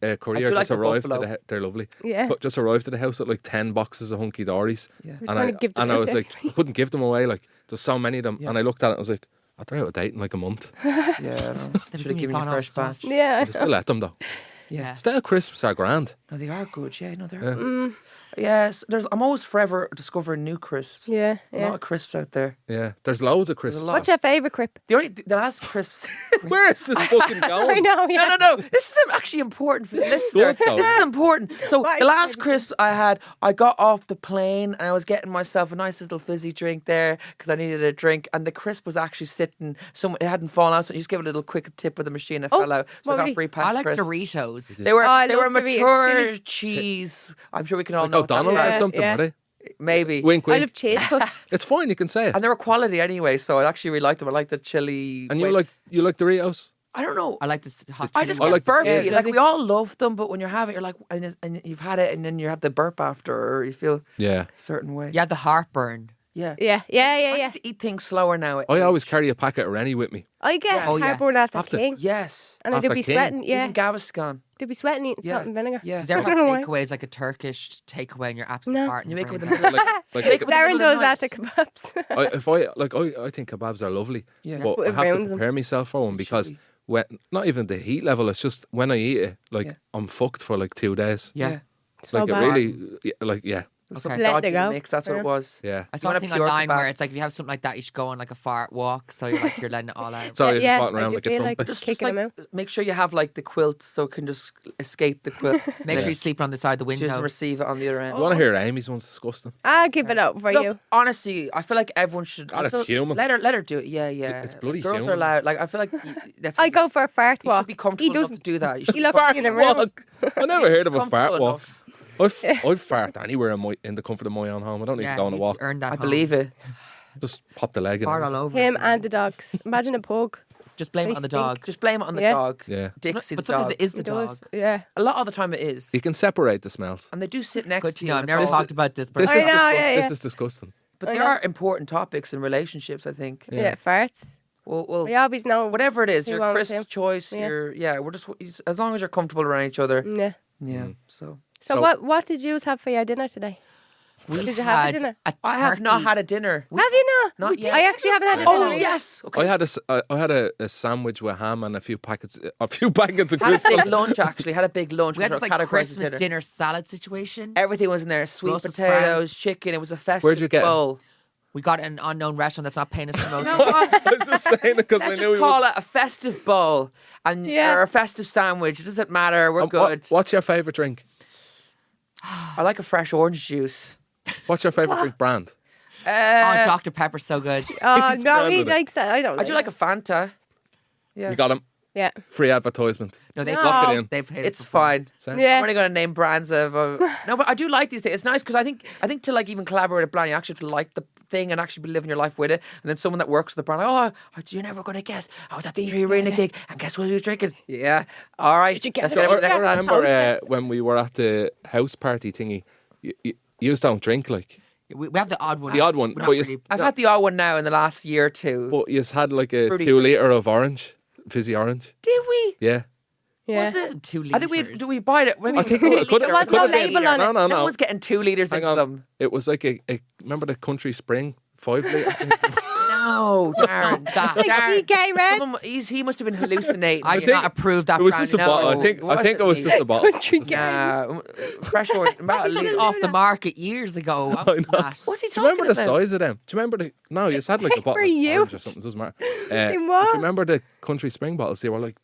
a courier
do like
just
the
arrived.
buffalo.
They're lovely.
Yeah.
But just arrived at the house with like 10 boxes of Hunky Dories.
Yeah.
We're
And
trying to give them
I
out
was
there.
like, I couldn't give them away. Like there's so many of them,
Yeah.
and I looked at it. and I was like, oh, they're out of date in like a month.
Yeah.
They've
Should have given you
gone
a
off
fresh
stuff.
batch.
Yeah.
I still let them though.
Yeah.
Stale crisps are grand.
No, they are good. Yeah, no, they're
Yeah.
good. Yes, I'm always forever discovering new crisps.
Yeah,
A lot
yeah.
of crisps out there.
Yeah, there's loads of crisps.
There's a lot.
What's your favourite crip?
The last crisps.
Where is this fucking
I
going?
know, yeah.
No. This is actually important for the listener.
Good, though.
This is important. So
Why
the
is
last
it-
crisps I had, I got off the plane and I was getting myself a nice little fizzy drink there because I needed a drink, and the crisp was actually sitting. It hadn't fallen out, so you just give it a little quick tip with the machine. It
Oh,
fell out, so I
what
got
were
free
I
packed
like
crisps.
Doritos.
They were
Oh, I
they were
love Doritos.
mature cheese. I'm sure we can all
Like
know what that
O'Donnell
Yeah,
or something,
yeah.
are they?
maybe.
Wink,
I
wink.
love cheese puffs.
It's fine. You can say it.
And they were quality anyway, so I actually really liked them. I like the chili.
And you like Doritos?
I don't know.
I like this hot
I
chili
just
I
get
like the
burpy.
chili.
Like we all love them, but when you're having it, you're like, and you've had it, and then you have the burp after, or you feel
Yeah.
a certain way.
Yeah, the heartburn.
Yeah.
Yeah.
I need to eat things slower now. at
I always
age.
carry a packet of Rennie with me.
I get
Yeah.
Oh, yeah.
heartburn after
After-
King.
Yes.
And I do
after
be
King.
sweating, yeah.
Even Gaviscon.
Do be sweating eating
Yeah.
salt and vinegar.
Yeah.
Does there
I
have
don't know why.
takeaways like a Turkish takeaway and your absolute
No.
heart?
You make it with the
brain?
middle.
Like
Make it with the
Darren
middle of
does
the night.
that to kebabs.
I think kebabs are lovely.
Yeah.
But
But
I
it
have to
ruins 'em.
prepare myself for one because
chili.
when not even the heat level, it's just when I eat it, like
Yeah.
I'm fucked for like 2 days.
Yeah.
So
Like
bad.
it really, like yeah,
Some
Okay.
Let it
dodgy
go.
mix. That's what
Yeah.
it was.
Yeah.
I saw
want
a
a
thing
pure
online where
tobacco.
it's like if you have something like that, you should go on like a fart walk, so you're letting it all out.
So you're
Yeah,
just walking
I
around
do
like a
feel like
trumpet.
Just
kicking
like
them
make sure you have like the quilt so it can just escape the quilt.
Make sure
Yeah.
you sleep on the side of the
She doesn't
window.
receive it on the other end.
You want to hear Amy's one's disgusting?
I'll give it up for
Look,
you.
honestly, I feel like everyone should.
God,
I
it's
feel-
human.
Let her do it. Yeah, yeah.
It's bloody
Girls
human.
are allowed. Like I feel like that's.
I go for a fart
You
walk.
should be comfortable enough to
doesn't.
do that. You should
He
be
left me in a room.
walk. I never heard of a
comfortable
fart walk.
enough.
I'd fart anywhere in the comfort of my own home. I don't need to go on a
you
walk.
earned that.
I believe it.
Just pop the leg in.
Fart
it.
all over.
Him
it.
and the dogs. Imagine a pug.
Just blame it
They
on the
stink.
dog.
Just blame it on the
Yeah.
dog.
Yeah.
Dixie
But
the
sometimes
dog.
it is the
It does.
dog.
Yeah.
A lot of the time it is.
You can separate the smells.
And they do sit next
Good
to
to
you.
know. I've
and
never
it's all-
talked about this, but
This
I
is
know,
disgusting.
yeah,
This
yeah.
is disgusting.
But
I
there
know.
are important topics in relationships, I think.
Yeah, farts.
Well,
We always know.
whatever it is,
who
your
owns
crisp
him.
choice,
Yeah.
we're just as long as you're comfortable around each other.
Yeah.
Yeah. So
So
So-
what did you have for your dinner today?
we
Did you have a
had
dinner?
a
I have not
turkey.
had a dinner.
Have you not?
Not yet.
I actually haven't had a
Oh
dinner.
yes. Okay.
I had a sandwich with ham and a few packets of crisps.
Had a big lunch actually. Had a big lunch.
We had
with
this
our
like
categorized
Christmas
dinner.
dinner salad situation.
Everything was in there: sweet
Brussels
potatoes,
sprouts.
chicken. It was a festive
Where'd you get it?
bowl.
We got an unknown restaurant that's not paying us to promote.
You know what?
I was just saying it because I
Let's
knew
just
we
call
would.
it a festive bowl and
Yeah.
or a festive sandwich. It doesn't matter. We're good.
What's your favourite drink?
I like a fresh orange juice.
What's your favourite drink brand?
Oh, Dr. Pepper's so good.
Oh
It's
no, he
branded it.
likes that. I don't.
I do like a Fanta. Yeah,
You got him.
Yeah.
Free advertisement.
No, they
No.
Lock it in.
They've paid us
it's
before.
fine.
Sound?
Yeah.
I'm only going to name brands of. No, but I do like these things. It's nice because I think to like even collaborate with a brand, you actually have to like the thing and actually be living your life with it. And then someone that works with the brand, you're never going to guess. I was at the Tree Arena gig and guess what he was drinking? Yeah. All right.
Did you get
Let's
it?
get
I
everything
Yeah.
down.
remember when we were at the house party thingy. You don't drink like
We have the odd one.
the odd one,
We're not
but you,
really-
I've had the odd one now in the last year or two.
but you had like a
Fruity
2 litre of orange, fizzy orange.
Did we?
Yeah.
Yeah.
Was it?
Wasn't 2
I think
liters.
do we buy it? Maybe
I think it could
There was no label on it.
No,
No
no.
one's getting 2 liters
Hang
into
on.
them.
It was like a remember the Country Spring 5 litre?
No, Darren.
that.
Like
Darren.
PK Red.
He must have been hallucinating.
I
I
do
think
not approve that
It was
brand.
just a bottle. I
no,
think
it
it was
wasn't
just a bottle.
Country Red.
Nah, fresh orange.
I think it was off the market years ago.
I know.
What's he
Do you remember
talking
the
about?
size of them? Do you remember the? No, you just had like a bottle
were
of
you?
orange or something. Doesn't matter.
In
Do
what?
you remember the Country Spring bottles? They were like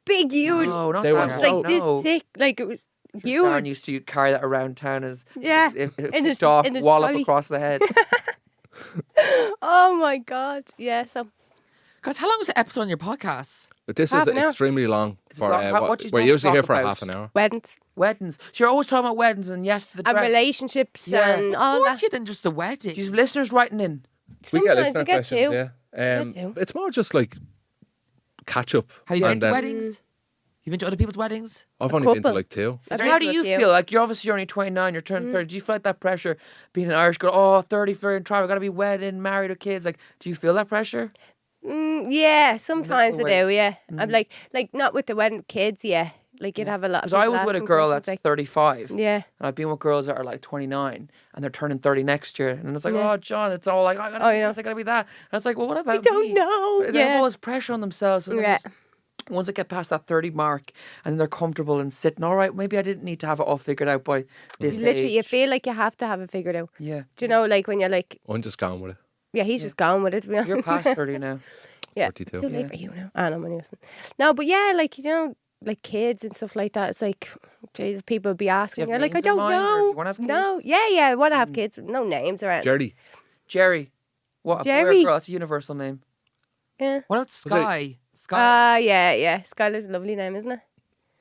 Big, huge.
No, not
They were
that.
so-
Like this
no.
thick. Like it was
Darren
huge.
used to carry that around town as
Yeah.
if
In his-
picked off,
in his
wallop
trolley.
across the head.
Oh my god. Yeah. So
Guys, how long is the episode on your podcast?
But this
Half
is
an hour.
extremely long. For
long. What do you
we're
normally
usually here
talk
for
about?
half an hour.
weddings
Weddings. So you're always talking about weddings and yes to the
and
dress.
relationships
Yeah.
and all
More
that.
to you than just the wedding.
Do you have listeners writing in?
We get
Sometimes
listener
I get
questions.
two.
Yeah.
Get two.
It's more just like catch up.
Have you been
and
to
then-
weddings? You been to other people's weddings?
I've only been to
couple.
like 2.
I've
How
been
do
to
you
a few.
feel? Like you're obviously only 29, you're turning 30. Do you feel like that pressure being an Irish girl? Oh, 30 for and try, we've got to be wedded, married with kids. Like, do you feel that pressure?
Yeah, sometimes I
way.
do. Yeah, I'm like not with the wedding kids. Yeah, like you'd have a lot. Of
Because I
people
was with a
asking
girl
questions,
that's
like,
35.
yeah,
And I've been with girls that are like 29 and they're turning 30 next year. And it's like,
Yeah.
oh, John, it's all like, I gotta
Oh,
be
yeah.
this, I gotta be that. And it's like, well, what about
I don't
me?
know.
They have
Yeah,
all this pressure on themselves. And then
yeah.
once they get past that 30 mark and then they're comfortable and sitting, all right, maybe I didn't need to have it all figured out by this
Literally, you
age.
feel like you have to have it figured out.
Yeah.
Do you know, like when you're like,
I'm just going with it.
yeah, he's just gone with it. To be honest.
You're past 30 now.
yeah,
42.
too late
Yeah.
for you now. I know, money listen. No, but yeah, like you know, like kids and stuff like that. It's like, Jesus, people be asking.
have
You're like, I
names in
don't
mind, or do
know.
you wanna have
No,
kids?
yeah, I want to have kids. No names around.
Jerry.
Jerry. What? A boy or
Jerry.
girl? That's a universal name.
Yeah.
What about Sky? Sky.
Yeah. Skylar's a lovely name, isn't it?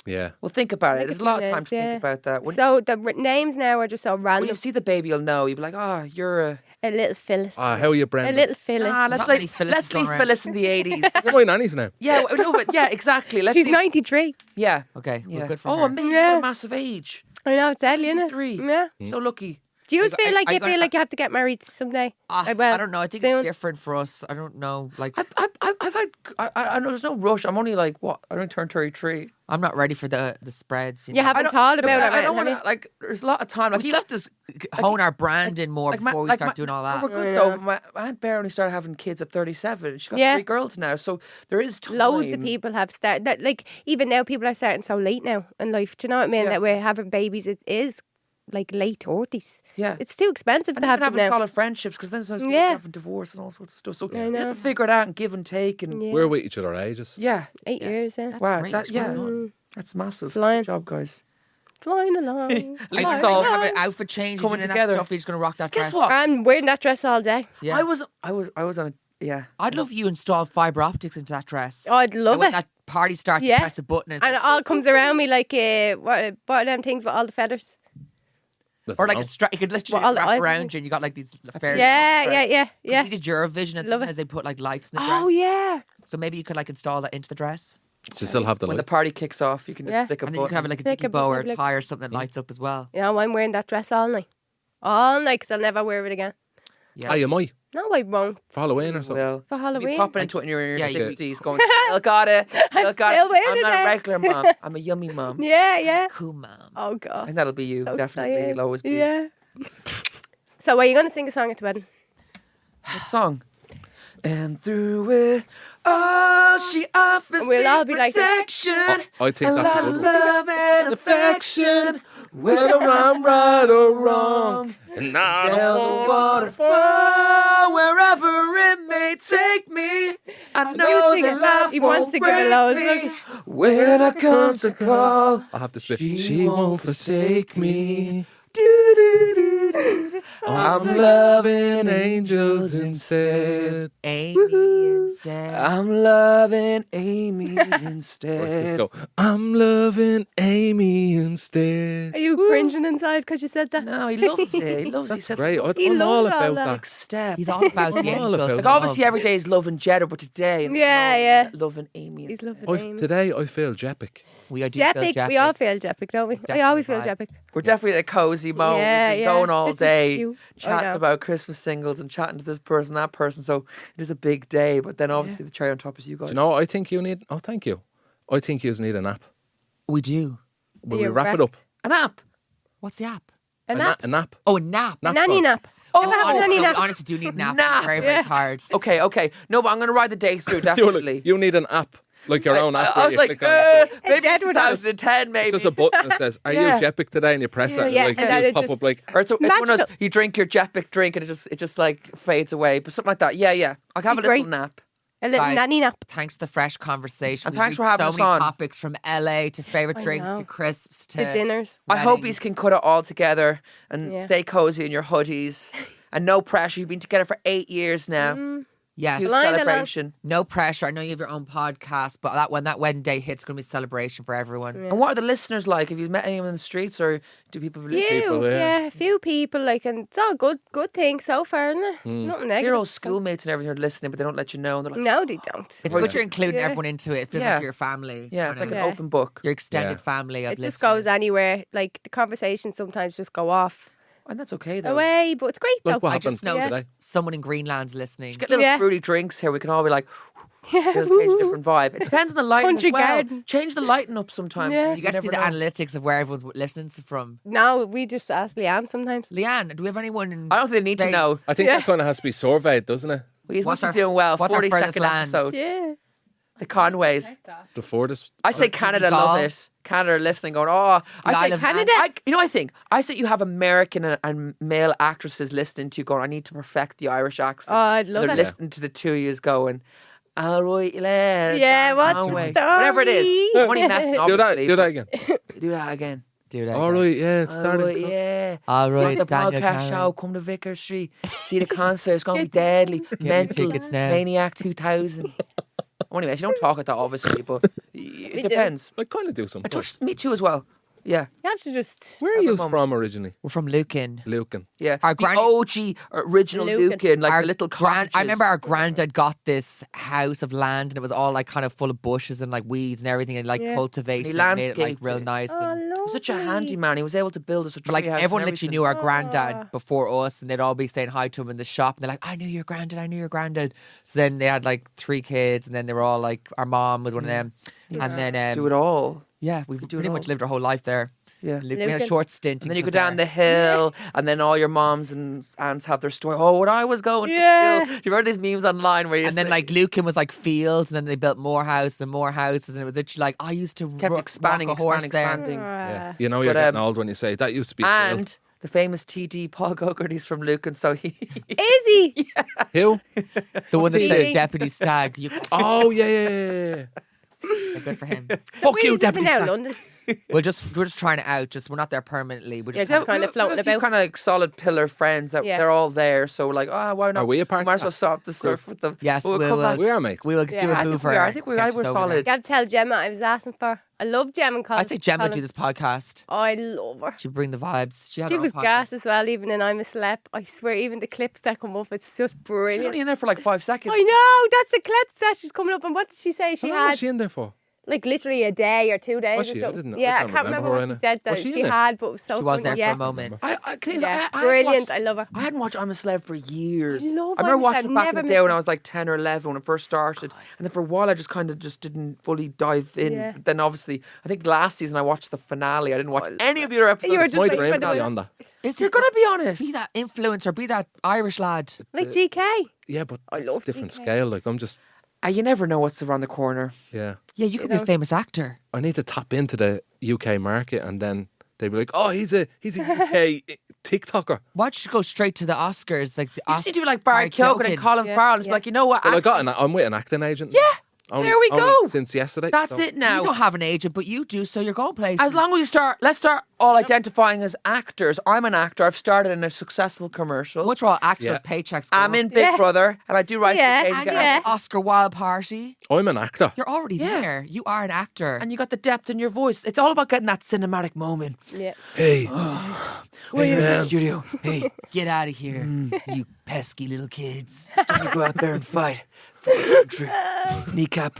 Yeah.
Well, think about it.
Think
There's a
a
lot
few
of time
names,
to
yeah.
think about that.
So the names now are just so
When
random.
you see the baby, you'll know. You'll be like, oh, you're a...
A little Phyllis.
How are you,
A
Brendan?
little Phyllis.
Ah,
not
let's
many
leave,
Phyllises
let's leave
going around.
Phyllis in the 80s.
That's my nanny's name.
Yeah, no, but yeah, exactly. Let's
She's
leave,
93.
Yeah.
Okay,
Yeah.
well, good for
Oh,
her.
amazing.
Yeah.
What a massive age.
I know, it's deadly, isn't it?
93.
Yeah.
So lucky.
Do you
Like,
feel like
I
you
gotta-
feel like you have to get married someday?
I
well,
don't know. I think
soon.
it's different for us. I don't know. Like,
I've had... I know there's no rush. I'm only like, what? I don't turn 33.
I'm not ready for the spreads.
You
know?
haven't thought about it,
I don't
have
want
you?
to... Like, there's a lot of time. Like,
We still have to hone our brand in more before we start doing all that.
We're good
I
though.
know.
My Aunt Bear only started having kids at 37. She got
Yeah.
3 girls now, so there is time.
Loads of people have started. Like even now, people are starting so late now in life. Do you know what I mean?
Yeah.
That we're having babies. It is like late 30s.
Yeah.
It's too expensive
And
to have
even
them
having
now.
solid friendships, because then sometimes people
Yeah.
having divorce and all sorts of stuff. So
I
you have
know.
to figure it out and give and take. And
Yeah.
We're with each other ages.
yeah.
8 years, yeah.
That's
Wow,
great.
that-
Well
yeah.
done.
That's massive.
Flying.
Good job, guys.
Flying along.
Are you
Flying
going
along.
to have an outfit change?
Coming
Coming
together.
That stuff, you're just going to rock that
Guess
dress?
what?
I'm wearing that dress all day.
Yeah.
I was on a, yeah.
I'd love you install fibre optics into that dress.
Oh, I'd
And
love
when
it.
that party starts,
Yeah.
you press the button and,
And it all comes around me like, what are them things with all the feathers?
or like a strap. You could literally
Well, all the
wrap
eyes-
around you and you got like these fairy.
Yeah.
We did Eurovision and
Love it.
sometimes they put like lights in the dress.
Oh, yeah.
So maybe you could like install that into the dress.
You still have the
When the
lights.
party kicks off, you can just
Yeah.
flick a
And then you
button.
could have like a
Like
dicky
a
bow or a
button,
tie or something that lights up as well.
You know, I'm wearing that dress all night. All night, because I'll never wear it again.
Yeah.
Ah, you might.
No, I won't.
For Halloween or something.
Well,
For
you'll be
Halloween.
popping into it when you're in your
Yeah, you-
60s going, still got it. Still got
still
it.
wearing
I'm
it
not a
now."
regular mom. I'm a yummy mom.
Yeah.
Cool, mom.
Oh,
I
God.
think that'll be you.
So
Definitely.
excited.
It'll always be.
Yeah. So, are you going to sing a song at the wedding?
What song? And through it all, she offers
We'll
me
all be like this.
protection.
I think
a
that's
lot
a
of
good one.
love and affection.
Whether I'm right or wrong. And I
Tell
don't
the
want
waterfall wherever it may take me. I know
sing
that
it.
life
He wants
won't
to give it
break
loads,
me
look.
when I come to call.
I have to spit.
She
She won't forsake me.
Do-do-do-do-do.
I'm loving angels instead.
Amy instead.
I'm loving Amy
Right, let's
instead.
go. I'm loving Amy instead.
Are you cringing inside because you said that?
No, he loves it. He loves it. He
That's
said,
great.
He
I'm all
loves all
about
that.
that.
Big step.
He's all about the
I'm all
angels.
about
Like
that.
obviously every day is loving Jedward, but today it's
Yeah.
loving Amy.
He's
instead.
loving Amy.
Today I feel Jepic.
We do feel
Jepic. We all feel Jepic, don't we? I
definitely
always feel
a vibe.
Jepic.
We're definitely in a cozy mode.
Yeah,
We've been
yeah.
going all
This is
day,
cute. I
chatting
know.
about Christmas singles and chatting to this person, that person. So it is a big day. But then obviously the cherry on top is you guys.
Do you know what I think you need? Oh, thank you. I think you need a nap.
We do.
Will we
You're
wrap it up?
An app.
What's the app?
A nap.
A nap.
Oh, a nap.
Nap
Nanny
time.
nap.
Oh,
Ever have a nanny
we
nap?
honestly do need a nap.
Nap.
Very, very
Yeah.
tired.
Okay. No, but I'm going to ride the day through,
You
definitely.
you need an app, like your own app.
I
where
was
you
like,
click on it.
maybe
Jedward app.
2010, maybe.
It's just a button that says, "Are
Yeah.
you Jepic today?" And you press it, and
Yeah,
like
and
you
then
just
it
pop
just-
up like.
Or it's one of those,
Magical.
you drink your Jepic drink and it just like fades away. But something like that. Yeah. I'll have a
Be
little
great.
nap.
A little
Guys.
nanny nap.
Thanks to the fresh conversation.
And
We've
thanks for
reached
having
so
us
many
on.
topics from LA to favorite
I
drinks
know.
to crisps to
The dinners.
I hope you
weddings.
can cut it all together and
Yeah.
stay cozy in your hoodies and no pressure. You've been together for 8 years now.
Yes.
Huge
Flying along.
celebration.
No pressure. I know you have your own podcast, but when that wedding day hits, it's going to be a celebration for everyone.
And what are the listeners like? Have you met anyone in the streets or do people listen?
People, yeah.
A few people, like, and it's all good things so far, isn't it?
Hmm.
Nothing
Your
negative.
old schoolmates and everything are listening, but they don't let you know. And they're like,
No, they don't.
It's
Voice-
good you're including
Yeah.
everyone into it. It feels
Yeah.
like your family.
yeah, it's like
kind
an
of
Yeah.
open book.
your extended
Yeah.
family of
It just
listeners.
goes anywhere. Like, the conversations sometimes just go off
And that's okay, though.
away, but it's great,
Like
though.
what
I
happened
just know
today?
someone in Greenland's listening.
Just get little
Yeah.
fruity drinks here. We can all be like,
Yeah.
it'll change a different vibe. It depends on the lighting
Country
as well.
garden.
Change the lighting up sometimes.
Yeah.
Do you guys see
never
the
know.
analytics of where everyone's listening from?
No, we just ask Leanne sometimes.
Leanne, do we have anyone in
I don't think they need to
States?
know.
I think
Yeah.
that kind of has to be surveyed, doesn't it?
Well, he's
What's
must
our-
be doing well.
what's our
42nd
furthest lands?
episode.
Yeah.
The Conways.
The furthest.
I say Canada love
Donegal.
it. Canada are listening going, oh. I
The
say
Isle of Man.
Canada.
you know what I think? I say you have American and male actresses listening to you going, I need to perfect the Irish accent.
Oh, I'd
And
love
they're
it.
listening to the two of yous going, all right, lad.
Yeah, what's the
Conway."
story?
Whatever it is. I'm only messing,
Do that.
obviously.
Do that again.
Do that again.
Do that.
All right. Yeah. It's
All
starting.
right, yeah.
All
Right,
right,
the
it's Daniel
podcast
Cameron.
show, come to Vicar Street. See the concert, it's going to be deadly.
your
Mental.
tickets now.
Maniac 2000. Anyway, you don't talk at that, obviously, but it
do.
depends.
I kind of do some.
It touched me too as well. Yeah,
You have to just.
Where are
Have a
you
moment.
from originally?
We're from Lucan.
Lucan.
yeah.
Our
The
granny-
OG original
Lucan.
Lucan, like
Our
the little
grand,
cottages.
I remember our granddad got this house of land and it was all like kind of full of bushes and like weeds and everything and like
Yeah.
cultivation.
And he
and made it like
landscaped
real
it.
nice.
Oh,
and,
He was such a
lovely.
handyman. He was able to build us a
but like
treehouse and
everyone literally
everything.
knew our
Ah.
granddad before us and they'd all be saying hi to him in the shop and they're like, I knew your granddad, I knew your granddad. So then they had like 3 kids and then they were all like, our mom was one of them. And then,
Do it all.
yeah, we've
do it
pretty much
all.
lived our whole life there.
Yeah.
We had a
Lucan.
short stint.
And then you go down the hill, and then all your moms and aunts have their story. Oh, when I was going
Yeah.
to school. Do you remember these memes online where you
And then like Lucan was like fields, and then they built more houses and more houses, and it was literally like I used to
kept expanding,
walk a horse
expanding.
Yeah. You know you're
But,
getting old when you say that used to be a field.
And the famous TD Paul Gogarty's from Lucan, so he
Is he?
Who?
The one that
TV.
said Deputy Stag.
Oh yeah.
Good for him.
Fuck you,
He's living
Deputy.
down
Stag.
London.
we're just trying it out. Just we're not there permanently. We're
Yeah,
just
just kind of floating about.
kind of like solid pillar friends that
Yeah.
they're all there. So like, why not?
Are we a part
Might
of
as well
that?
stop the surf with them.
Yes,
But
we
come
will.
back.
We are mates.
we will
Yeah.
do a
I
think
move.
we are. I think we're solid.
Got to tell Gemma I was asking for. I love Gemma and Colin.
I say Gemma do
Colin.
this podcast.
Oh, I love her.
She bring the vibes. She had
She
her own
was
podcast.
gas as well, even in I'm a Celeb. I swear, even the clips that come up, it's just
She's
brilliant.
only in there for like 5 seconds.
I know, that's the clips that she's coming up. And what did she say? She
How long was
had
she in there for?
like literally a day or 2 days
Was
or
she?
something.
I
Yeah, I
can't
can't remember
her
what
in
she
it.
said that
Was she
she
in it?
had, but it was so
She was
funny.
there
Yeah.
for a moment.
I
Yeah,
hadn't
brilliant.
watched-
I love her.
I hadn't watched I'm a Celeb for years.
I love
remember
I'm a
watching
Celeb,
it back in
never
the day when
missed
I was like 10 or 11 when it first started. And then for a while I just kind of just didn't fully dive in.
Yeah.
Then obviously, I think last season I watched the finale. I didn't watch any of the other episodes.
You were
It's my
just
dream
like,
to be on that.
Is
You're
it?
going to be honest.
Be that influencer. Be that Irish lad.
Like GK.
Yeah, but
I
it's
love
different
DK.
scale. Like I'm just
You never know what's around the corner.
yeah.
Yeah, you could be a
know.
famous actor.
I need to tap into the UK market, and then they'd be like, "Oh, he's a UK TikToker."
Why don't you go straight to the Oscars? Like the
You
Oscars.
just need to do like Barry Keoghan and Colin
Yeah,
Farrell. It's
yeah.
like, you know what?
Well,
actually,
I'm with an acting agent.
Yeah,
Only-
there we
only
go.
Since yesterday.
That's
so-
it now.
You don't have an agent, but you do, so you're going places.
As long as let's start all identifying as actors. I'm an actor. I've started in a successful commercial.
Once we're all actors,
Yeah.
paychecks go
I'm
up.
in Big
Yeah.
Brother, and I do rise
Yeah,
to the occasion.
And
get
you're
yeah.
at the Oscar Wild Party.
I'm an actor.
You're already
Yeah.
there. You are an actor.
And you got the depth in your voice. It's all about getting that cinematic moment.
Yeah.
Hey,
Hey,
man.
studio. Hey,
Get out of here, you pesky little kids.
it's time to go out there and fight for the country. Kneecap.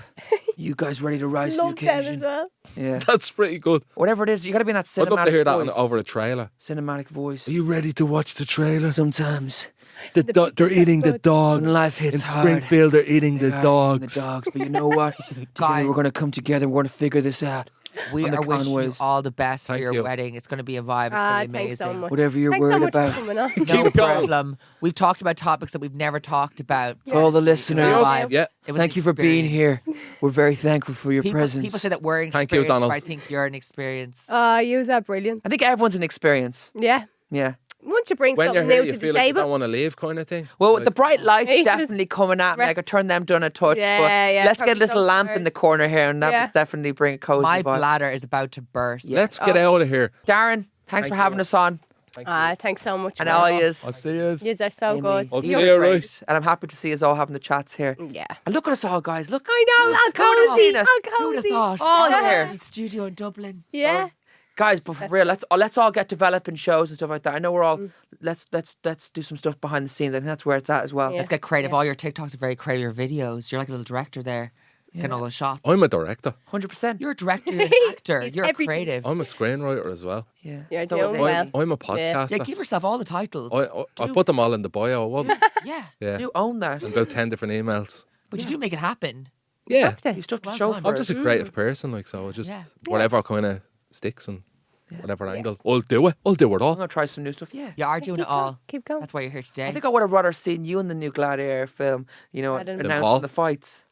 You guys ready to rise
Love
to the
them as
occasion?
well.
Yeah.
that's pretty good.
Whatever it is, you got to be in that cinematic
I'd love to hear that
voice.
over a trailer.
Cinematic voice.
Are you ready to watch the trailer?
Sometimes
They're eating the dogs.
when life hits
In
hard,
Springfield, they're eating
they
the
are
dogs.
the dogs. But you know what? Together
Guys.
we're going to come together. We're going to figure this out.
We
On the
are wishing you
Conways.
all the best for
Thank
your
you.
wedding. It's going to be a vibe. It's going to be
Thanks so
amazing.
much.
Whatever you're
Thanks so
worried
much
about.
for coming on.
No
Keep going.
problem. We've talked about topics that we've never talked about.
To all the listeners,
Yeah.
Yeah.
It was
thank
an
you for being here.
experience.
We're very thankful for your
People,
presence.
people say that we're
Thank you,
inexperienced,
Donald.
but I think you're an experience.
You are brilliant.
I think everyone's an experience.
Yeah.
Yeah.
Once you bring
When you're
something
here,
new
you
to the
feel like you don't
table.
want to leave, kind of thing.
Well,
Like,
the bright lights
Hey,
definitely coming at me. I could turn them down a touch.
Yeah,
but
yeah,
let's get a
probably
little lamp in
somewhere.
the corner here, and that
Yeah.
would definitely bring a cozy
My
vibe.
bladder is about to burst.
let's get out of here.
Darren, thanks for having us on.
Thank you.
Thanks so much.
And
man.
all yous.
I'll see you.
Yous are so
Amy.
good.
I'll see
You're
you,
great.
right?
And I'm happy to see us all having the chats here.
Yeah.
And look at us all, guys. Look.
I know. All
Who would've
cozy.
seen us?
All
Who would have
cozy.
thought?
All
Yeah.
here.
In studio in Dublin.
Yeah.
Guys, but for real, let's all get developing shows and stuff like that. I know we're all let's do some stuff behind the scenes. I think that's where it's at as well.
Yeah.
Let's get creative. All your TikToks are very creative. Your videos. You're like a little director there. Getting all those shots.
I'm a director.
100%.
You're a director. You're an actor.
He's
You're a
everything.
creative.
I'm a screenwriter as well.
Yeah.
You're
So is
doing
Amy.
well.
I'm a podcaster.
Yeah, give yourself all the titles.
I put them all in the bio. I won't.
Yeah,
Yeah.
You own that.
And about 10 different emails.
but you do make it happen.
Yeah.
You stuff to
Well
show
done.
for
I'm
it.
just a creative person, like, so I just,
Yeah.
whatever kind of sticks and whatever angle. I'll do it. I'll do it
I'm
all.
going to try some new stuff. Yeah.
You are doing it all.
Keep going.
That's why you're here today.
I think I would have rather seen you in the new Gladiator film, you know,
I don't know.
Than Paul?
announcing the fights.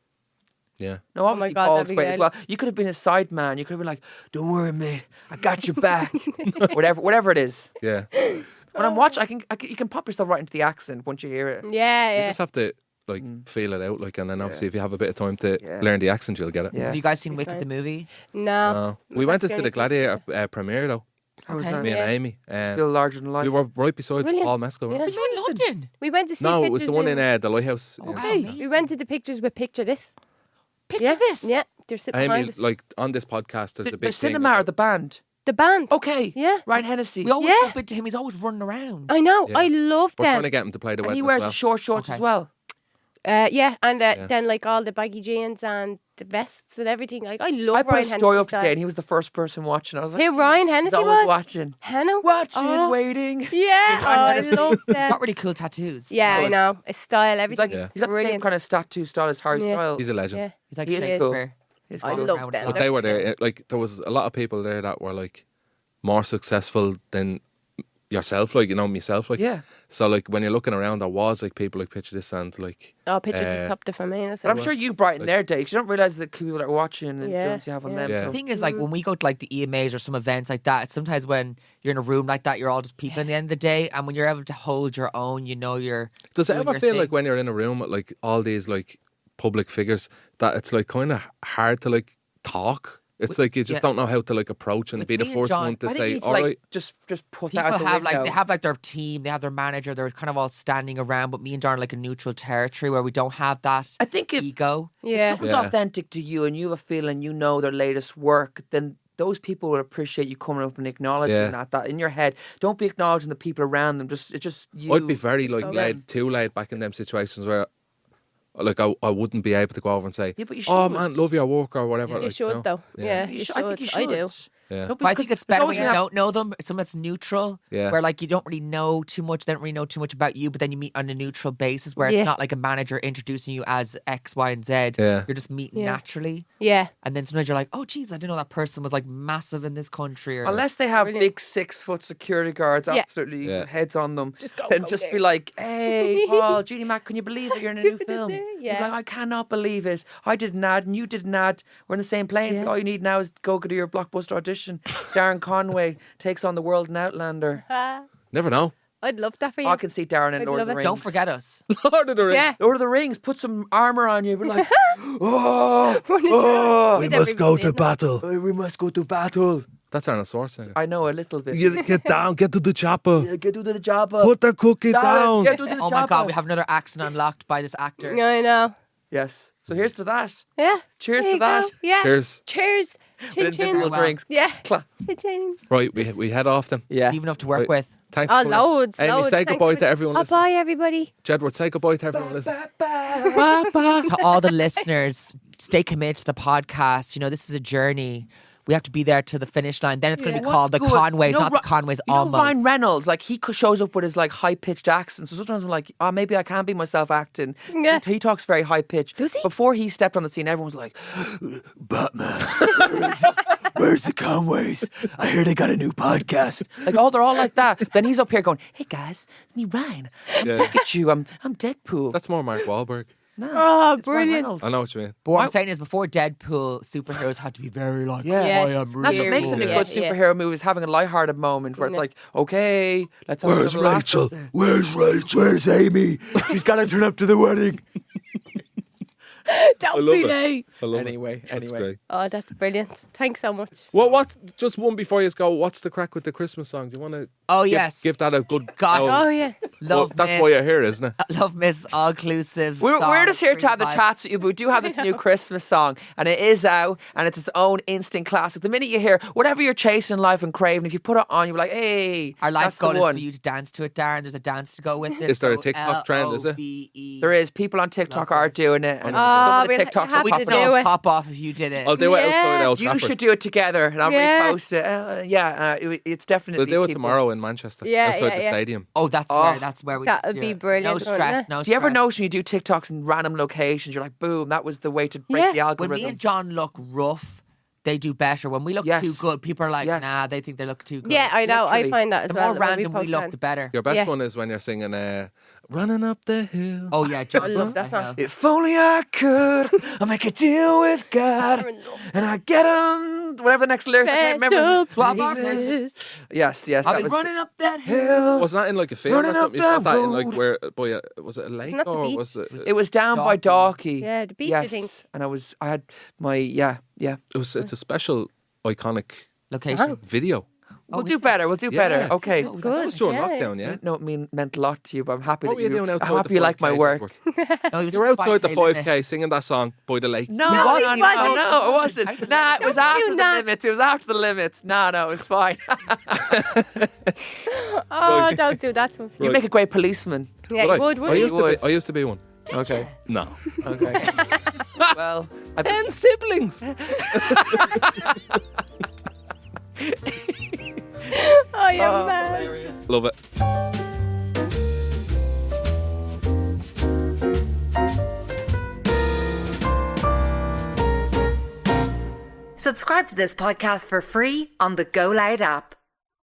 Yeah.
No, obviously
God,
Paul's
that'd be
great as
good.
well. You could have been a side man. You could have been like, "Don't worry, mate, I got your back." whatever it is.
Yeah.
When I'm watching, you can pop yourself right into the accent once you hear it.
Yeah,
You
yeah.
just have to, like, feel it out, like, and then obviously if you have a bit of time to learn the accent, you'll get it.
Yeah.
Have you guys seen Wicked
Okay.
the movie?
No.
We went to
That's
the
the
Gladiator premiere, though.
How was
Okay.
that?
Me
Yeah.
and Amy.
Feel larger than life.
We were right beside
Brilliant.
Paul Mescal. weren't
Yeah.
we?
But you in London.
We went to see
No,
pictures.
it was the one in the Lighthouse.
Oh,
Yeah.
Hey, we
amazing.
went to the pictures with Picture This.
Picture
Yeah.
this.
Yeah. They're sitting behind
Amy,
us.
like, on this podcast, there's
the
a big thing.
cinema or the band?
The band.
Okay.
Yeah.
Ryan Hennessy.
We always
Yeah.
bump into him. He's always running around.
I know.
Yeah.
I love
We're trying
them.
to get him to play the
And
wedding
he
as
wears
well.
the short shorts
Okay.
as well.
Yeah, and
Yeah.
then like all the baggy jeans and the vests and everything. Like I love
I put
Ryan
a story up
Hennessy
today, and he was the first person watching. I was like,
Who Ryan
he's
Hennessy
always
was?
watching.
Hannah.
Watching,
Oh.
waiting.
Yeah. Oh, I
Hennessy.
love
He's
them.
got really cool tattoos.
Yeah, I
does.
know. His style,
He's
everything.
like,
Yeah.
he's got the same
Brilliant.
kind of tattoo style as Harry
Yeah.
Styles.
He's a legend.
Yeah.
He's like
He is
Shakespeare.
He's
I
cool.
love
around
them.
a lot.
But they were there, like, there was a lot of people there that were like, more successful than yourself, like, you know, myself, like.
Yeah.
So, like, when you're looking around, there was, like, people like Picture This and, like...
Picture This topped it for me.
But I'm sure you brighten their day, because you don't realise the people that are watching and the influence you have on them.
Yeah.
So.
The thing is, like, when we go to, like, the EMAs or some events like that, sometimes when you're in a room like that, you're all just people at the end of the day, and when you're able to hold your own, you know, you're
Does it
doing
ever
your
feel
thing.
like when you're in a room with, like, all these, like, public figures, that it's, like, kind of hard to, like, talk? It's like you just don't know how to, like, approach and
With
be the
me and
first
John,
one to
I think
say,
he's
all
like,
right.
just put
People
that out the
have
window.
like they have like their team, they have their manager, they're kind of all standing around, but me and Darren are like a neutral territory where we don't have that
I think if
ego.
Yeah.
someone's
Yeah.
authentic to you and you have a feeling you know their latest work, then those people will appreciate you coming up and acknowledging that in your head. Don't be acknowledging the people around them. It's just you.
I'd be very, like, too laid back in them situations where, like, I wouldn't be able to go over and say,
Yeah, but you
oh,
should.
man, love your work or whatever.
You
like,
should,
know?
though. Yeah,
You
you
should.
should.
I think you should.
I do.
Yeah.
Don't be-
But I think
because
it's better
there's
when you
always
don't know them. It's someone that's neutral,
Yeah.
where like you don't really know too much, they don't really know too much about you, but then you meet on a neutral basis where
Yeah.
it's not like a manager introducing you as X, Y, and Z.
Yeah.
You're just meeting
Yeah.
naturally.
Yeah.
And then sometimes you're like, oh, geez, I didn't know that person was like massive in this country. Or,
Unless they have
Brilliant.
big 6-foot security guards,
Yeah.
absolutely
Yeah.
heads on them,
Just go.
then
go
just
there.
be like, "Hey, Paul, Judy Mac, can you believe it? You're in a new
Judy
film."
there,
You'd be
yeah.
like, I cannot believe it. I did an ad, and you did an ad. We're in the same plane.
Yeah.
All you need now is go to your blockbuster audition. Darren Conway takes on the world in Outlander.
Never know.
I'd love that for you.
I can see Darren in
I'd
Lord of
love
the
it.
Rings.
don't forget us.
Lord of the Rings.
Yeah.
Lord of the Rings, put some armor on you. We're like, oh,
Running
oh,
We must go to
battle.
we must go to battle.
That's Arnold Schwarzenegger.
I know a little bit.
Get down, get to the chopper.
Yeah, get to the job.
Put the cookie down.
Get to the
Oh my God, we have another accent unlocked by this actor.
Yeah, I know.
Yes. So here's to that.
Yeah.
Cheers
There
to
you
that.
go. Yeah.
Cheers.
Cheers.
With
Chin
invisible
chin.
Well.
drinks.
Yeah.
Clap.
Chin chin.
Right, we head off then.
Yeah.
Even enough to work
Right.
with.
Thanks.
Oh,
for coming.
loads.
Amy,
loads.
say
Thanks
goodbye
for-
to everyone
Oh,
listening.
bye, everybody.
Jedward, say goodbye to everyone listening.
To all the listeners, stay committed to the podcast. You know, this is a journey. We have to be there to the finish line. Then it's going to be called the Conways, not the Conways
You know
almost.
Ryan Reynolds, like he shows up with his like high pitched accent. So sometimes I'm like, oh, maybe I can't be myself acting.
Yeah.
He talks very high pitched.
Does he?
Before he stepped on the scene, everyone was like, Batman, where's the Conways? I hear they got a new podcast. Like, oh, they're all like that. Then he's up here going, hey guys, it's me, Ryan.
Yeah.
Look at you, I'm Deadpool.
That's more Mark Wahlberg.
No,
Oh,
it's Ryan
brilliant.
Reynolds.
I know what you mean.
But what I'm saying is, before Deadpool, superheroes had to be very like,
Yeah.
Yes.
I am
That's
really
what makes it a
Yeah,
good
yeah.
superhero movie, is having a lighthearted moment where it's like, okay, let's have a
Where's
little laugh.
Rachel? Where's Rachel? Where's Amy? She's got to turn up to the wedding.
Don't
love
be
it.
late.
I love
Anyway,
it. That's
anyway.
great.
Oh, that's brilliant. Thanks so much.
What? Just one before you go. What's the crack with the Christmas song? Do you want to?
oh yes,
Give that a good.
God.
Oh, yeah.
Well,
love
that's
Miss,
why you're here, isn't it?
love Miss all inclusive.
We're just here to have the chats with you, but we do have this new Christmas song, and it is out, and it's its own instant classic. The minute you hear whatever you're chasing in life and craving, if you put it on, you're like, hey,
Our
that's
life
the
goal is
one.
for you to dance to it, Darren. There's a dance to go with it.
Is there a
So
TikTok trend, is it?
L-O-V-E.
There is. People on TikTok
Love
are
this.
doing it, and
Oh,
some of the
we'll
TikToks
have
are
to
We'd
popping
do
up.
still
it.
pop off if you did it.
I'll do it
Yeah.
outside Old
You
Trafford.
should do it together, and I'll
Yeah.
repost it. It's definitely.
We'll do it
people-
tomorrow in Manchester.
Yeah,
outside
yeah,
the
yeah.
stadium.
Oh, that's
Oh,
where we
that
need to
would
do
be
it.
brilliant,
No
wouldn't
stress,
it?
no stress.
Do you ever notice when you do TikToks in random locations, you're like, boom, that was the way to break
Yeah.
the
when
algorithm.
me and John look rough, they do better. When we look
Yes.
too good, people are like,
Yes.
nah, they think they look too good.
Yeah, I know.
Literally.
I find that as
The
well.
more
when we
random we
post
look,
on.
the better.
Your best
Yeah.
one is when you're singing "Running Up the Hill."
Oh yeah, John.
I love that song.
If only I could, I make a deal with God, and I get him. Whatever the next lyrics, I can't remember.
Places.
Yes,
I've
that
been
was
running up that hill.
Wasn't that in like a field or
Running up
something? You shot
that
that in like
road.
where? Boy, was it a lake
not the
or
beach.
was it?
It was down by Dalkey.
Yeah, the beach,
yes,
I think.
and I had my yeah.
It's a special, iconic
Location.
video.
We'll do better. We'll do
Yeah.
better. Okay.
That was during lockdown, yeah.
No, it meant a lot to you, but I'm happy
What
that
were you doing
I'm
outside
happy
the
you like my
5K,
work.
Jedward?
No, he was
You were
at
outside the
5K
5K singing that song by the lake.
No,
No,
no,
he
no,
wasn't.
no, it wasn't. Nah, it was
Don't
after
do
the
that.
limits. It was after the limits. No, it was fine.
Oh, don't do that to me.
You make a great policeman.
Yeah,
Would
you would,
I
wouldn't you?
I used to be one.
Okay.
No.
Okay. Well,
10 siblings.
Oh, you're mad.
Love it.
Subscribe to this podcast for free on the GoLoud app.